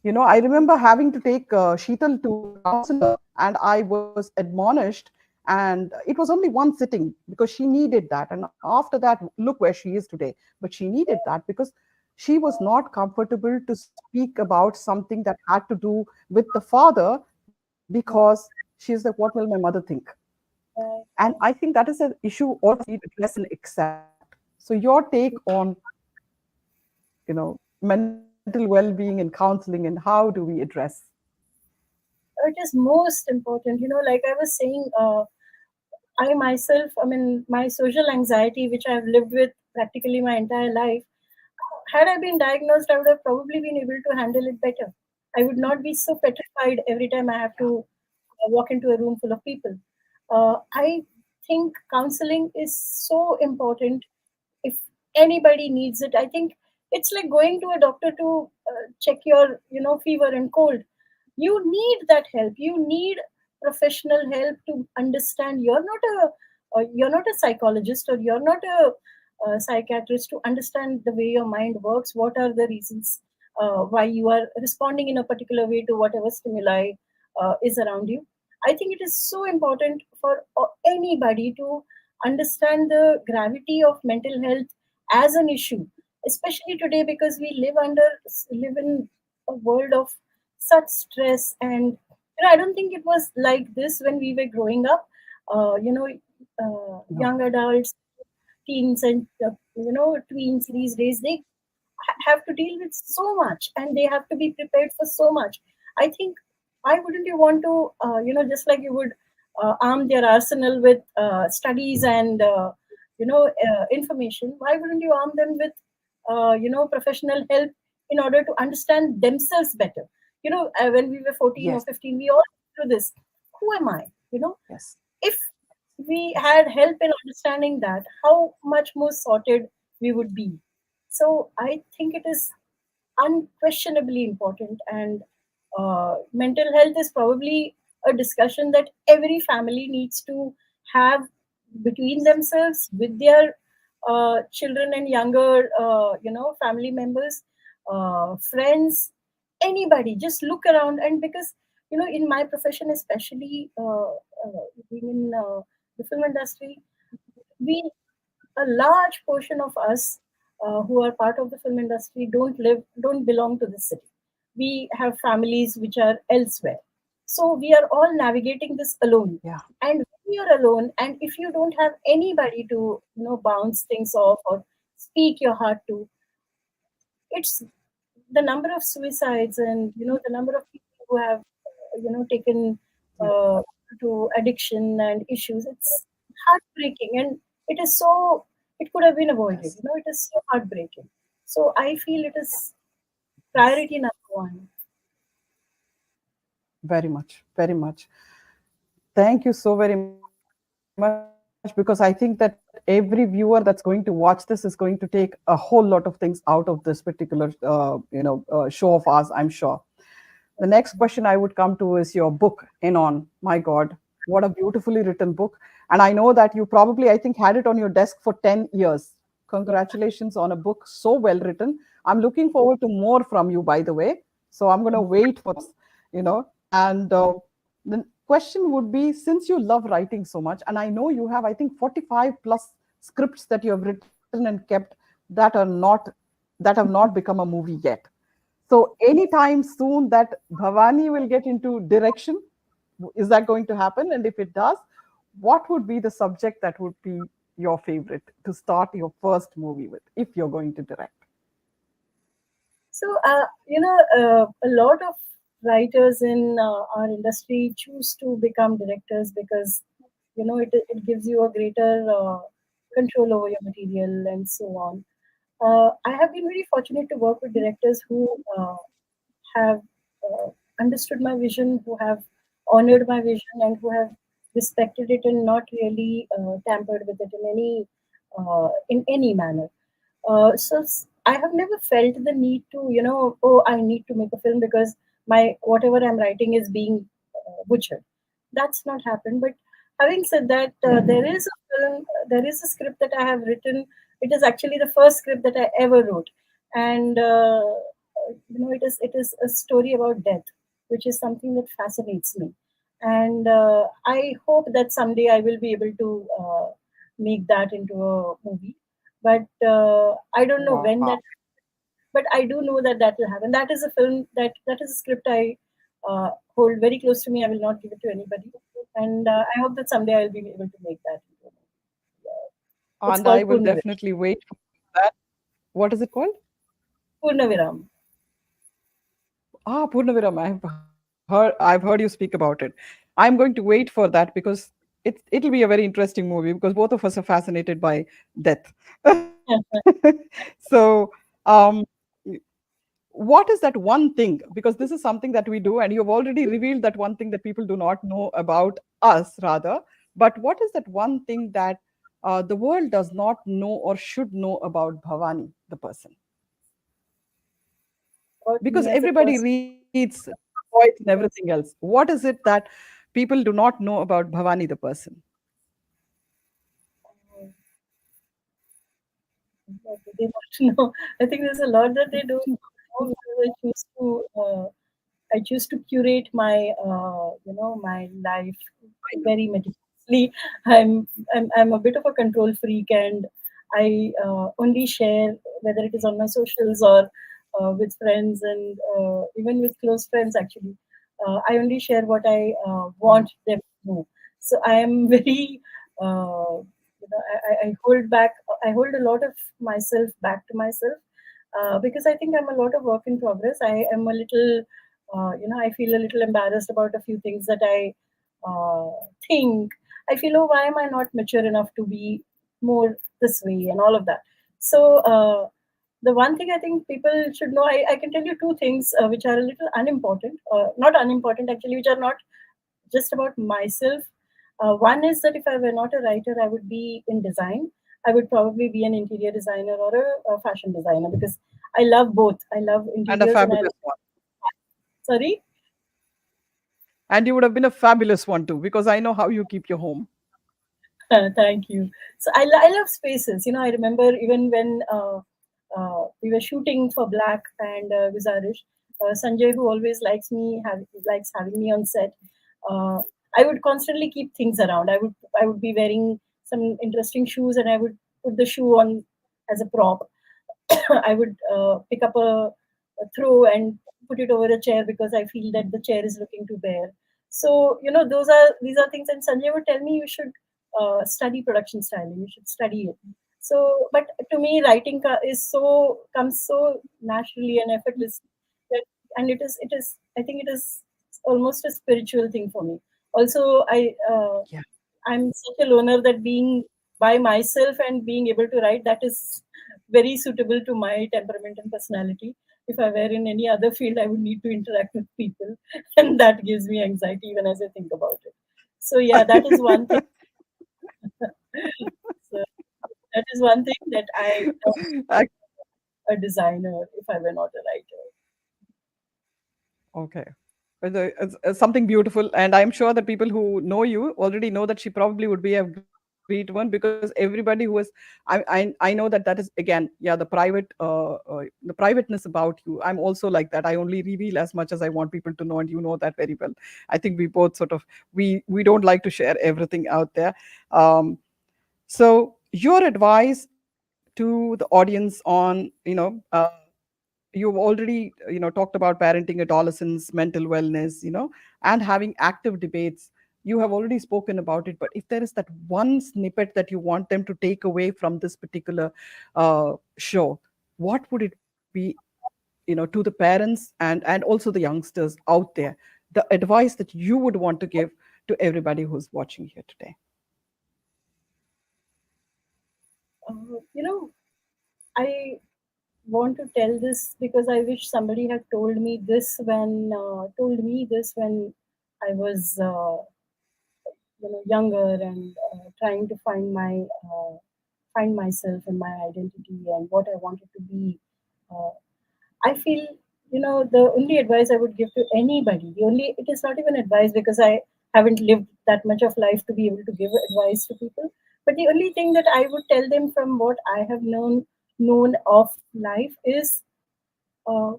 I remember having to take Sheetal to a counselor, and I was admonished. And it was only one sitting because she needed that. And after that, look where she is today. But she needed that because she was not comfortable to speak about something that had to do with the father, because she's like, what will my mother think? yeah. And I think that is an issue all of us need to address and accept. So your take on mental well-being and counseling, and how do we address? It is most important. Like I was saying, I myself, I mean, my social anxiety, which I've lived with practically my entire life, had I been diagnosed, I would have probably been able to handle it better. I would not be so petrified every time I have to walk into a room full of people. I think counseling is so important. If anybody needs it, I think it's like going to a doctor to check your, fever and cold. You need that help. You need professional help to understand. You're not a psychologist, or you're not a psychiatrist to understand the way your mind works. What are the reasons why you are responding in a particular way to whatever stimuli is around you? I think it is so important for anybody to understand the gravity of mental health as an issue, especially today, because we live in a world of such stress. And I don't think it was like this when we were growing up. Young No. adults, teens, and tweens these days, they have to deal with so much, and they have to be prepared for so much. I think, why wouldn't you want to, just like you would arm their arsenal with studies and information, why wouldn't you arm them with professional help in order to understand themselves better? When we were 14 or Yes. 15, we all do this. Who am I? Yes. If we had help in understanding that, how much more sorted we would be. So I think it is unquestionably important. And mental health is probably a discussion that every family needs to have between themselves, with their children and younger, family members, friends, anybody. Just look around, and because in my profession, especially being in the film industry, we a large portion of us who are part of the film industry don't belong to this city. We have families which are elsewhere, so we are all navigating this alone. Yeah. And when you're alone, and if you don't have anybody to bounce things off or speak your heart to, it's the number of suicides, and the number of people who have taken Yeah. uh, to addiction and issues. It's heartbreaking, and it is so, it could have been avoided. Yes. It is so heartbreaking. So I feel it is Yes. priority number one. Very much. Very much. Thank you so very much, because I think that every viewer that's going to watch this is going to take a whole lot of things out of this particular, show of ours, I'm sure. The next question I would come to is your book, Anon. My God, what a beautifully written book. And I know that you probably, I think, had it on your desk for 10 years. Yeah. Congratulations on a book so well written. I'm looking forward to more from you, by the way. So I'm going to wait for this, And the question would be, since you love writing so much, and I know you have, I think, 45 plus scripts that you have written and kept that are not that have not become a movie yet. So anytime soon that Bhavani will get into direction, is that going to happen? And if it does, what would be the subject that would be your favorite to start your first movie with, if you're going to direct? So, a lot of writers in our industry choose to become directors because, it gives you a greater control over your material and so on. I have been very fortunate to work with directors who have uh, understood my vision, who have honored my vision, and who have respected it and not really tampered with it in any manner. I have never felt the need to, oh, I need to make a film because my whatever I'm writing is being butchered. That's not happened. But having said that, there is a film, there is a script that I have written. It is actually the first script that I ever wrote, and it is a story about death, which is something that fascinates me. And I hope that someday I will be able to make that into a movie, but I don't know when Wow. that. But I do know that that will happen. That is a film that is a script I hold very close to me. I will not give it to anybody, and I hope that someday I will be able to make that into a movie. It's And I called will Purnavir. definitely wait for that. What is it called? Purnaviram. Ah, Purnaviram. I've heard you speak about it. I'm going to wait for that because it'll be a very interesting movie because both of us are fascinated by death. So, um, what is that one thing? Because this is something that we do, and you've already revealed that one thing that people do not know about us, rather. But what is that one thing that the world does not know or should know about Bhavani, the person? About Because me as a everybody person. reads poets and everything else. What is it that people do not know about Bhavani, the person? What do they want to know? I think there's a lot that they don't know because I choose to curate my my life very meticulously. I'm a bit of a control freak, and I only share, whether it is on my socials or with friends, and even with close friends actually. I only share what I want them to know. So I am very I hold back. I hold a lot of myself back to myself because I think I'm a lot of work in progress. I am a little, I feel a little embarrassed about a few things that I uh, think. I feel, oh, why am I not mature enough to be more this way and all of that. So, the one thing I think people should know, I can tell you two things which are a little unimportant, not unimportant actually, which are not just about myself. One is that if I were not a writer, I would be in design. I would probably be an interior designer or a fashion designer because I love both. I love And a interiors and I fabulous love, one. sorry. And you would have been a fabulous one too, because I know how you keep your home. Thank you. So I love spaces. You know, I remember even when we were shooting for Black and Guzarish, Sanjay, who always likes having me on set, uh, I would constantly keep things around. I would be wearing some interesting shoes, and I would put the shoe on as a prop. I would pick up a throw and put it over a chair because I feel that the chair is looking too bare. So these are things. And Sanjay would tell me you should study production styling. You should study it. So, but to me, writing comes so naturally and effortless that, and it is. I think it is almost a spiritual thing for me. Also, I'm such a loner that being by myself and being able to write, that is very suitable to my temperament and personality. If I were in any other field, I would need to interact with people, and that gives me anxiety even as I think about it. So yeah, that is one thing. So that is one thing that I don't a designer if I were not a writer. Okay. It's something beautiful, and I'm sure that people who know you already know that she probably would be a great one, because everybody who is, I know that that is again, yeah, the privateness about you. I'm also like that. I only reveal as much as I want people to know, and you know that very well. I think we both sort of, we don't like to share everything out there. Um, so your advice to the audience on, you've already talked about parenting adolescents, mental wellness, and having active debates. You have already spoken about it, but if there is that one snippet that you want them to take away from this particular show, what would it be, to the parents and also the youngsters out there, the advice that you would want to give to everybody who's watching here today? You know, I want to tell this because I wish somebody had told me this when I was younger and trying to find myself and my identity and what I wanted to be. Uh, I feel, the only advice I would give to anybody, it is not even advice because I haven't lived that much of life to be able to give advice to people. But the only thing that I would tell them from what I have known of life is, uh,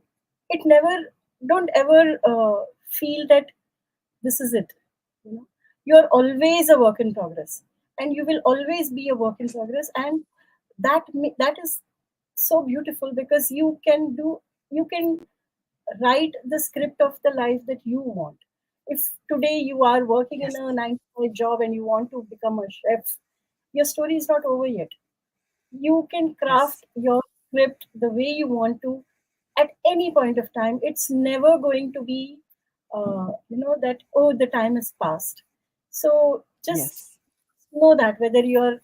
it never, don't ever feel that this is it. You know, you're always a work in progress, and you will always be a work in progress, and that is so beautiful because you can write the script of the life that you want. If today you are working in Yes. a 9 to 5 job and you want to become a chef, your story is not over yet. You can Yes. craft your script the way you want to at any point of time. It's never going to be, that, oh, the time has passed. So just Yes. know that whether you're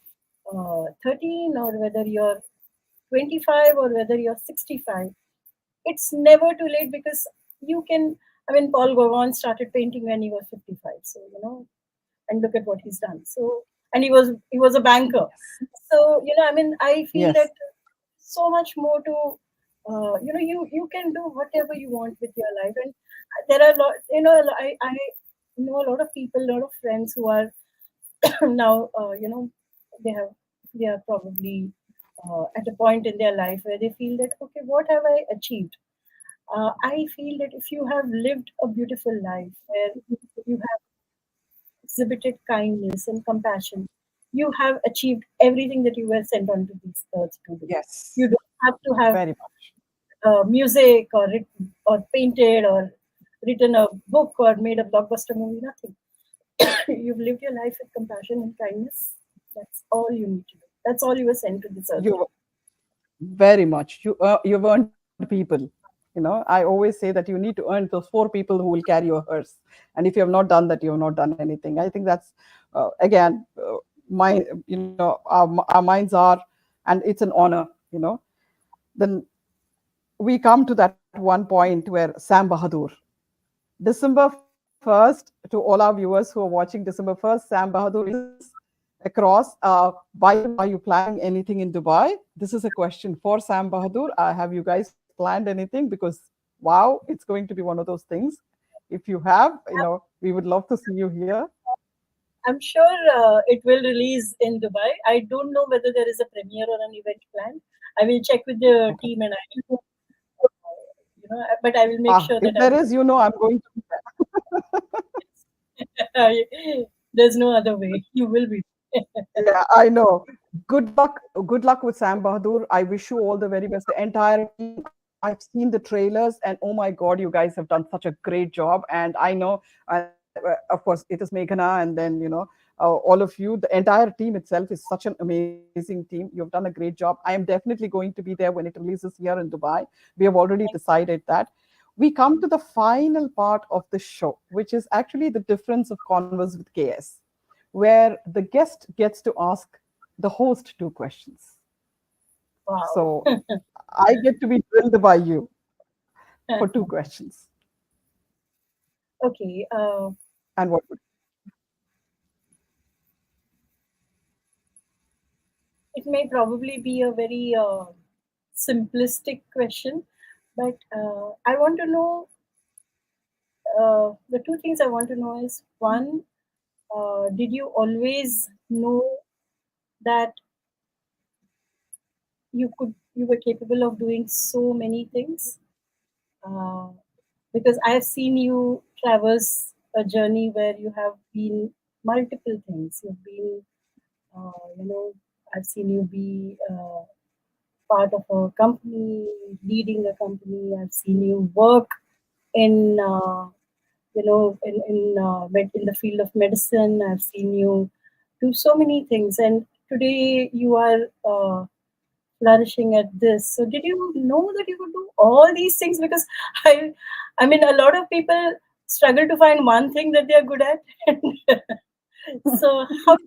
13 or whether you're 25 or whether you're 65, it's never too late because you can. I mean, Paul Gauguin started painting when he was 55. So, and look at what he's done. So, and he was a banker. Yes. So, I mean, I feel Yes. that so much more to, you can do whatever you want with your life. And there are a lot, I know a lot of people, a lot of friends who are now, they have, they are probably at a point in their life where they feel that, okay, what have I achieved? I feel that if you have lived a beautiful life where you have exhibited kindness and compassion, you have achieved everything that you were sent onto this earth to do. You Yes. don't have to have Very much. music or written or painted or written a book or made a blockbuster movie. Nothing. You've lived your life with compassion and kindness. That's all you need to do. That's all you were sent to this earth to You very much. You've earned people. I always say that you need to earn those four people who will carry your hearse. And if you have not done that, you have not done anything. I think that's again, my our minds are, and it's an honor. Then we come to that one point where Sam Bahadur, December 1st, to all our viewers who are watching, December 1st, Sam Bahadur is across. By the way, are you planning anything in Dubai? This is a question for Sam Bahadur. Have you guys planned anything? Because wow, it's going to be one of those things. If you have, we would love to see you here. I'm sure it will release in Dubai. I don't know whether there is a premiere or an event planned. I will check with the Okay. team and I will, but I will make Ah, sure if that there is, I'm going to be there's no other way. You will be. Yeah, I know. Good luck. Good luck with Sam Bahadur. I wish you all the very best. The entire team. I've seen the trailers, and oh my God, you guys have done such a great job. And I know, of course, it is Meghana, and then all of you. The entire team itself is such an amazing team. You've done a great job. I am definitely going to be there when it releases here in Dubai. We have already decided that. We come to the final part of the show, which is actually the difference of Converse with KS, where the guest gets to ask the host two questions. Wow. So I get to be drilled by you for two questions. Okay. And what would It may probably be a very simplistic question, but I want to know the two things I want to know is one, did you always know that you were capable of doing so many things? Uh, because I have seen you traverse a journey where you have been multiple things. You've been, you know, I've seen you be part of a company, leading a company. I've seen you work in, in the field of medicine. I've seen you do so many things, and today you are flourishing at this. So, did you know that you could do all these things? Because I, I mean, a lot of people struggle to find one thing that they are good at. So, how do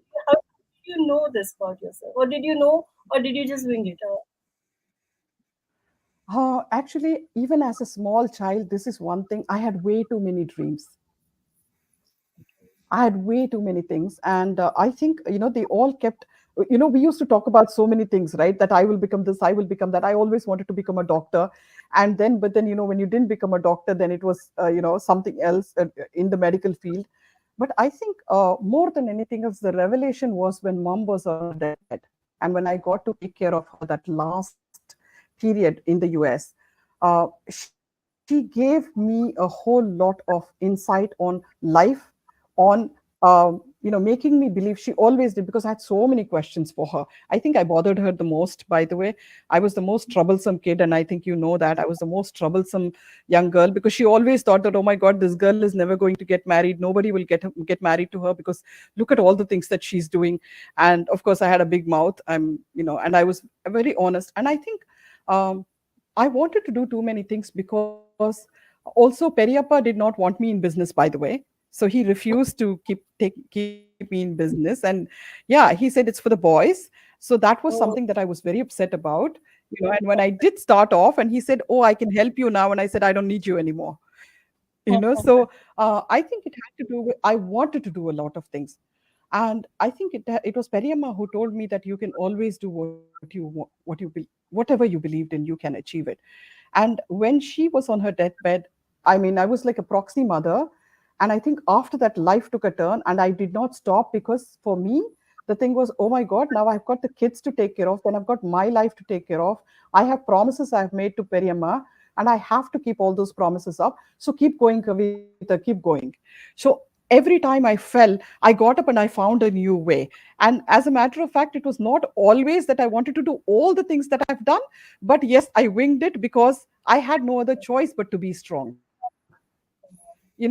you know this about yourself, or did you know, or did you just wing it? actually, even as a small child, this is one thing. I had way too many dreams. I had way too many things. And I think, they all kept, we used to talk about so many things, right? That I will become this, I will become that. I always wanted to become a doctor. But then, when you didn't become a doctor, then it was, something else in the medical field. But I think more than anything else, the revelation was when mom was on her deathbed. And when I got to take care of her that last period in the US, she gave me a whole lot of insight on life, on making me believe. She always did, because I had so many questions for her. I think I bothered her the most, by the way. I was the most troublesome kid, and I think you know that I was the most troublesome young girl, because she always thought that, oh my God, this girl is never going to get married. Nobody will get married to her, because look at all the things that she's doing. And of course, I had a big mouth. And I was very honest. And I think um, I wanted to do too many things, because also Periappa did not want me in business, by the way. So he refused to keep me in business. And yeah, he said it's for the boys. So that was something Oh, that I was very upset about. And when I did start off, and he said, "Oh, I can help you now," and I said, "I don't need you anymore." So I think it had to do with, I wanted to do a lot of things. And I think it was Periamma who told me that you can always do whatever you believed in, you can achieve it. And when she was on her deathbed, I mean, I was like a proxy mother. And I think after that, life took a turn, and I did not stop, because for me, the thing was, oh my God, now I've got the kids to take care of, then I've got my life to take care of. I have promises I've made to Periamma, and I have to keep all those promises up. So keep going, Kavita, keep going. So every time I fell, I got up and I found a new way. And as a matter of fact, it was not always that I wanted to do all the things that I've done, but yes, I winged it, because I had no other choice but to be strong.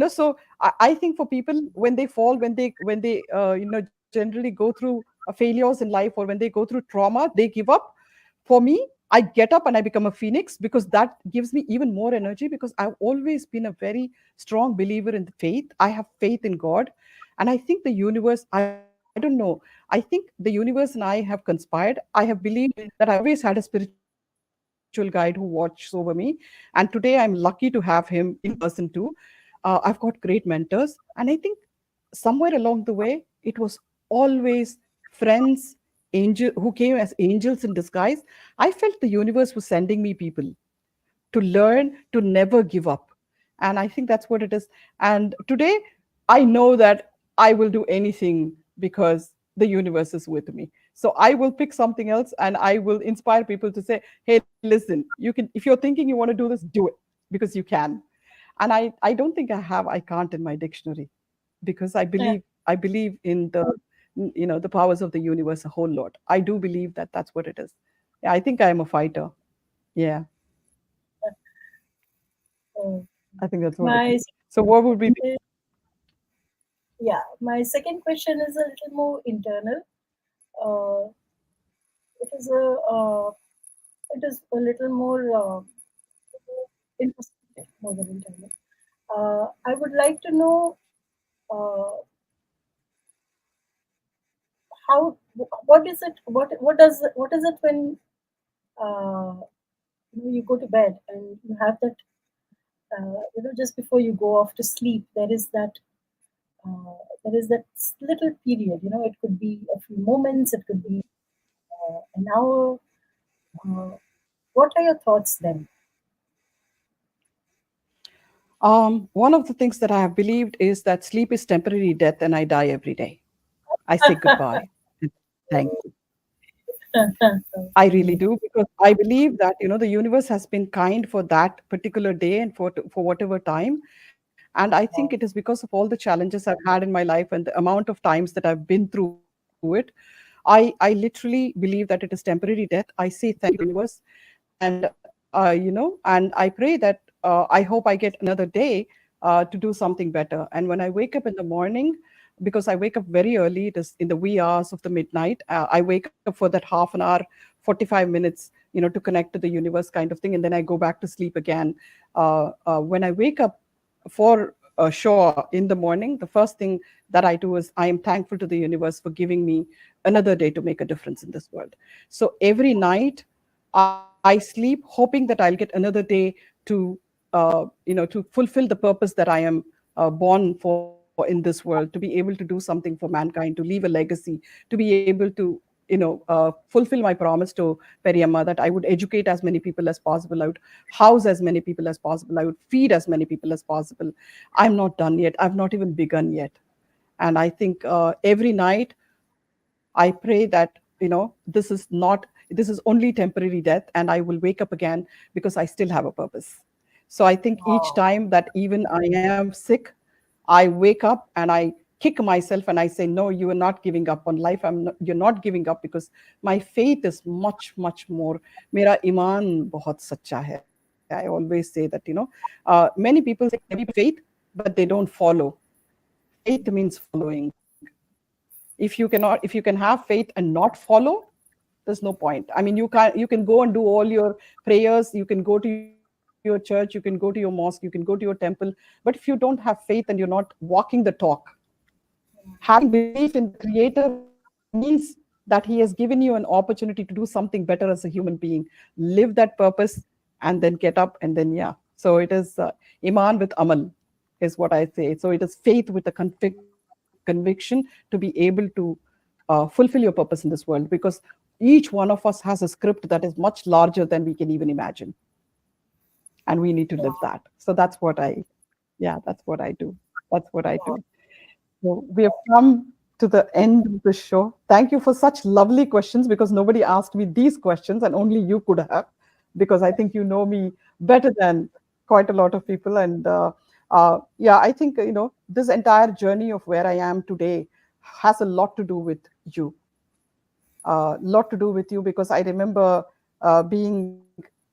So I think for people, when they fall, when they generally go through failures in life, or when they go through trauma, they give up. For me, I get up and I become a phoenix, because that gives me even more energy, because I've always been a very strong believer in the faith. I have faith in God. And I think the universe, I don't know, I think the universe and I have conspired. I have believed that I always had a spiritual guide who watches over me. And today I'm lucky to have him in person too. I've got great mentors. And I think somewhere along the way, it was always friends, who came as angels in disguise. I felt the universe was sending me people to learn to never give up. And I think that's what it is. And today, I know that I will do anything because the universe is with me. So I will pick something else and I will inspire people to say, hey, listen, you can, if you're thinking you want to do this, do it because you can. And I don't think I can't in my dictionary because I believe in the the powers of the universe a whole lot. I do believe that that's what it is. Yeah, I think I am a fighter. Yeah, Uh, I think that's what it my is. So what would be the, yeah, my second question is a little more internal. Uh, it is a little more introspective, more than internal. I would like to know uh, how what is it what is it when uh, you go to bed and you have that just before you go off to sleep uh, there is that little period, it could be a few moments, it could be an hour. uh, what are your thoughts then? one of the things that I have believed is that sleep is temporary death and I die every day. I say goodbye. And thank you. I really do because I believe that the universe has been kind for that particular day and for whatever time. And I think it is because of all the challenges I've had in my life and the amount of times that I've been through it. I literally believe that it is temporary death. I say thank you to the universe, and and I pray that I hope I get another day to do something better. And when I wake up in the morning, because I wake up very early, it is in the wee hours of the midnight. I wake up for that half an hour, 45 minutes, to connect to the universe, kind of thing, and then I go back to sleep again. When I wake up for sure in the morning, the first thing that I do is I am thankful to the universe for giving me another day to make a difference in this world. So every night I sleep hoping that I'll get another day to to fulfill the purpose that I am born for in this world, to be able to do something for mankind, to leave a legacy, to be able to fulfill my promise to Periyamma that I would educate as many people as possible, I would house as many people as possible, I would feed as many people as possible. I'm not done yet. I've not even begun yet. And I think every night I pray that this is only temporary death, and I will wake up again because I still have a purpose. So I think each Wow. time that even I am sick, I wake up and I kick myself and I say, no, you are not giving up on life. You're not giving up because my faith is much, much more. Mera iman bahut sacha hai. I always say that, many people say heavy faith, but they don't follow. Faith means following. If you can have faith and not follow, there's no point. I mean, you can go and do all your prayers, you can go to your church, you can go to your mosque, you can go to your temple, but if you don't have faith and you're not walking the talk, having belief in the creator means that he has given you an opportunity to do something better as a human being, live that purpose, and then get up, and then yeah. So it is iman with amal is what I say. So it is faith with the conviction to be able to fulfill your purpose in this world, because each one of us has a script that is much larger than we can even imagine, and we need to live Wow. that. So that's what I, yeah, that's what I do. That's what I do. So we have come to the end of the show. Thank you for such lovely questions, because nobody asked me these questions and only you could have, because I think you know me better than quite a lot of people. And yeah, I think, this entire journey of where I am today has a lot to do with you. Lot to do with you, because I remember being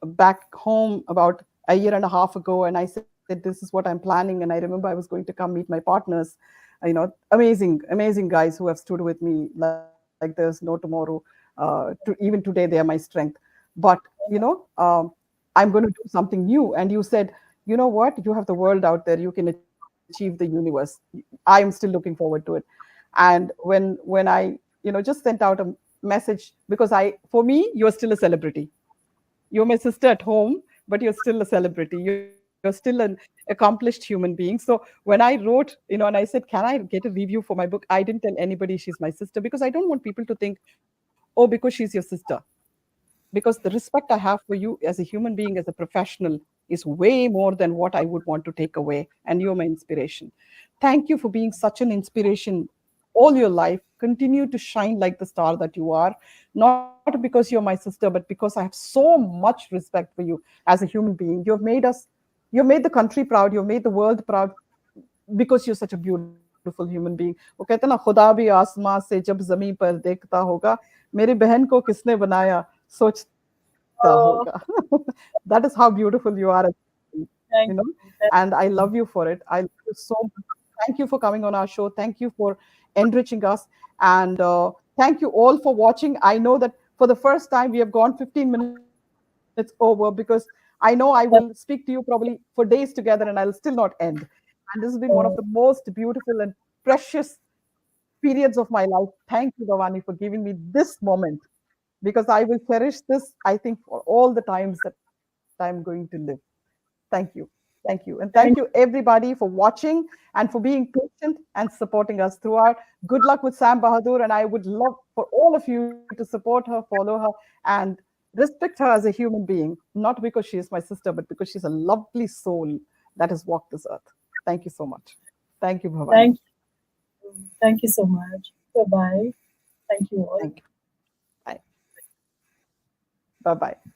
back home about a year and a half ago, and I said, this is what I'm planning. And I remember I was going to come meet my partners, amazing, amazing guys who have stood with me like there's no tomorrow. Even today, they are my strength. But, I'm going to do something new. And you said, you know what? You have the world out there. You can achieve the universe. I am still looking forward to it. And when I just sent out a message, because for me, you're still a celebrity. You're my sister at home, but you're still a celebrity. You're still an accomplished human being. So when I wrote, and I said, can I get a review for my book, I didn't tell anybody she's my sister, because I don't want people to think, oh, because she's your sister. Because the respect I have for you as a human being, as a professional, is way more than what I would want to take away. And you're my inspiration. Thank you for being such an inspiration all your life. Continue to shine like the star that you are, not because you're my sister, but because I have so much respect for you as a human being. You've made the country proud, you've made the world proud because you're such a beautiful human being. वो कहते हैं ना, खुदा भी आसमां से जब जमीन पर देखता होगा, मेरी बहन को किसने बनाया सोचता होगा. Oh, That is how beautiful you are, you know. thank And you. I love you for it. I love you so much. Thank you for coming on our show. Thank you for enriching us. And thank you all for watching. I know that for the first time we have gone 15 minutes over, because I know I will speak to you probably for days together and I'll still not end. And this has been one of the Oh, most beautiful and precious periods of my life. Thank you, Bhavani, for giving me this moment, because I will cherish this, I think, for all the times that I'm going to live. Thank you. Thank you. And thank you, thank everybody, for watching and for being patient and supporting us throughout. Good luck with Sam Bahadur. And I would love for all of you to support her, follow her, and respect her as a human being, not because she is my sister, but because she's a lovely soul that has walked this earth. Thank you so much. Thank you, Bhavani. thank you. Thank you so much. Bye bye. Thank you all. Thank you. Bye. Bye bye.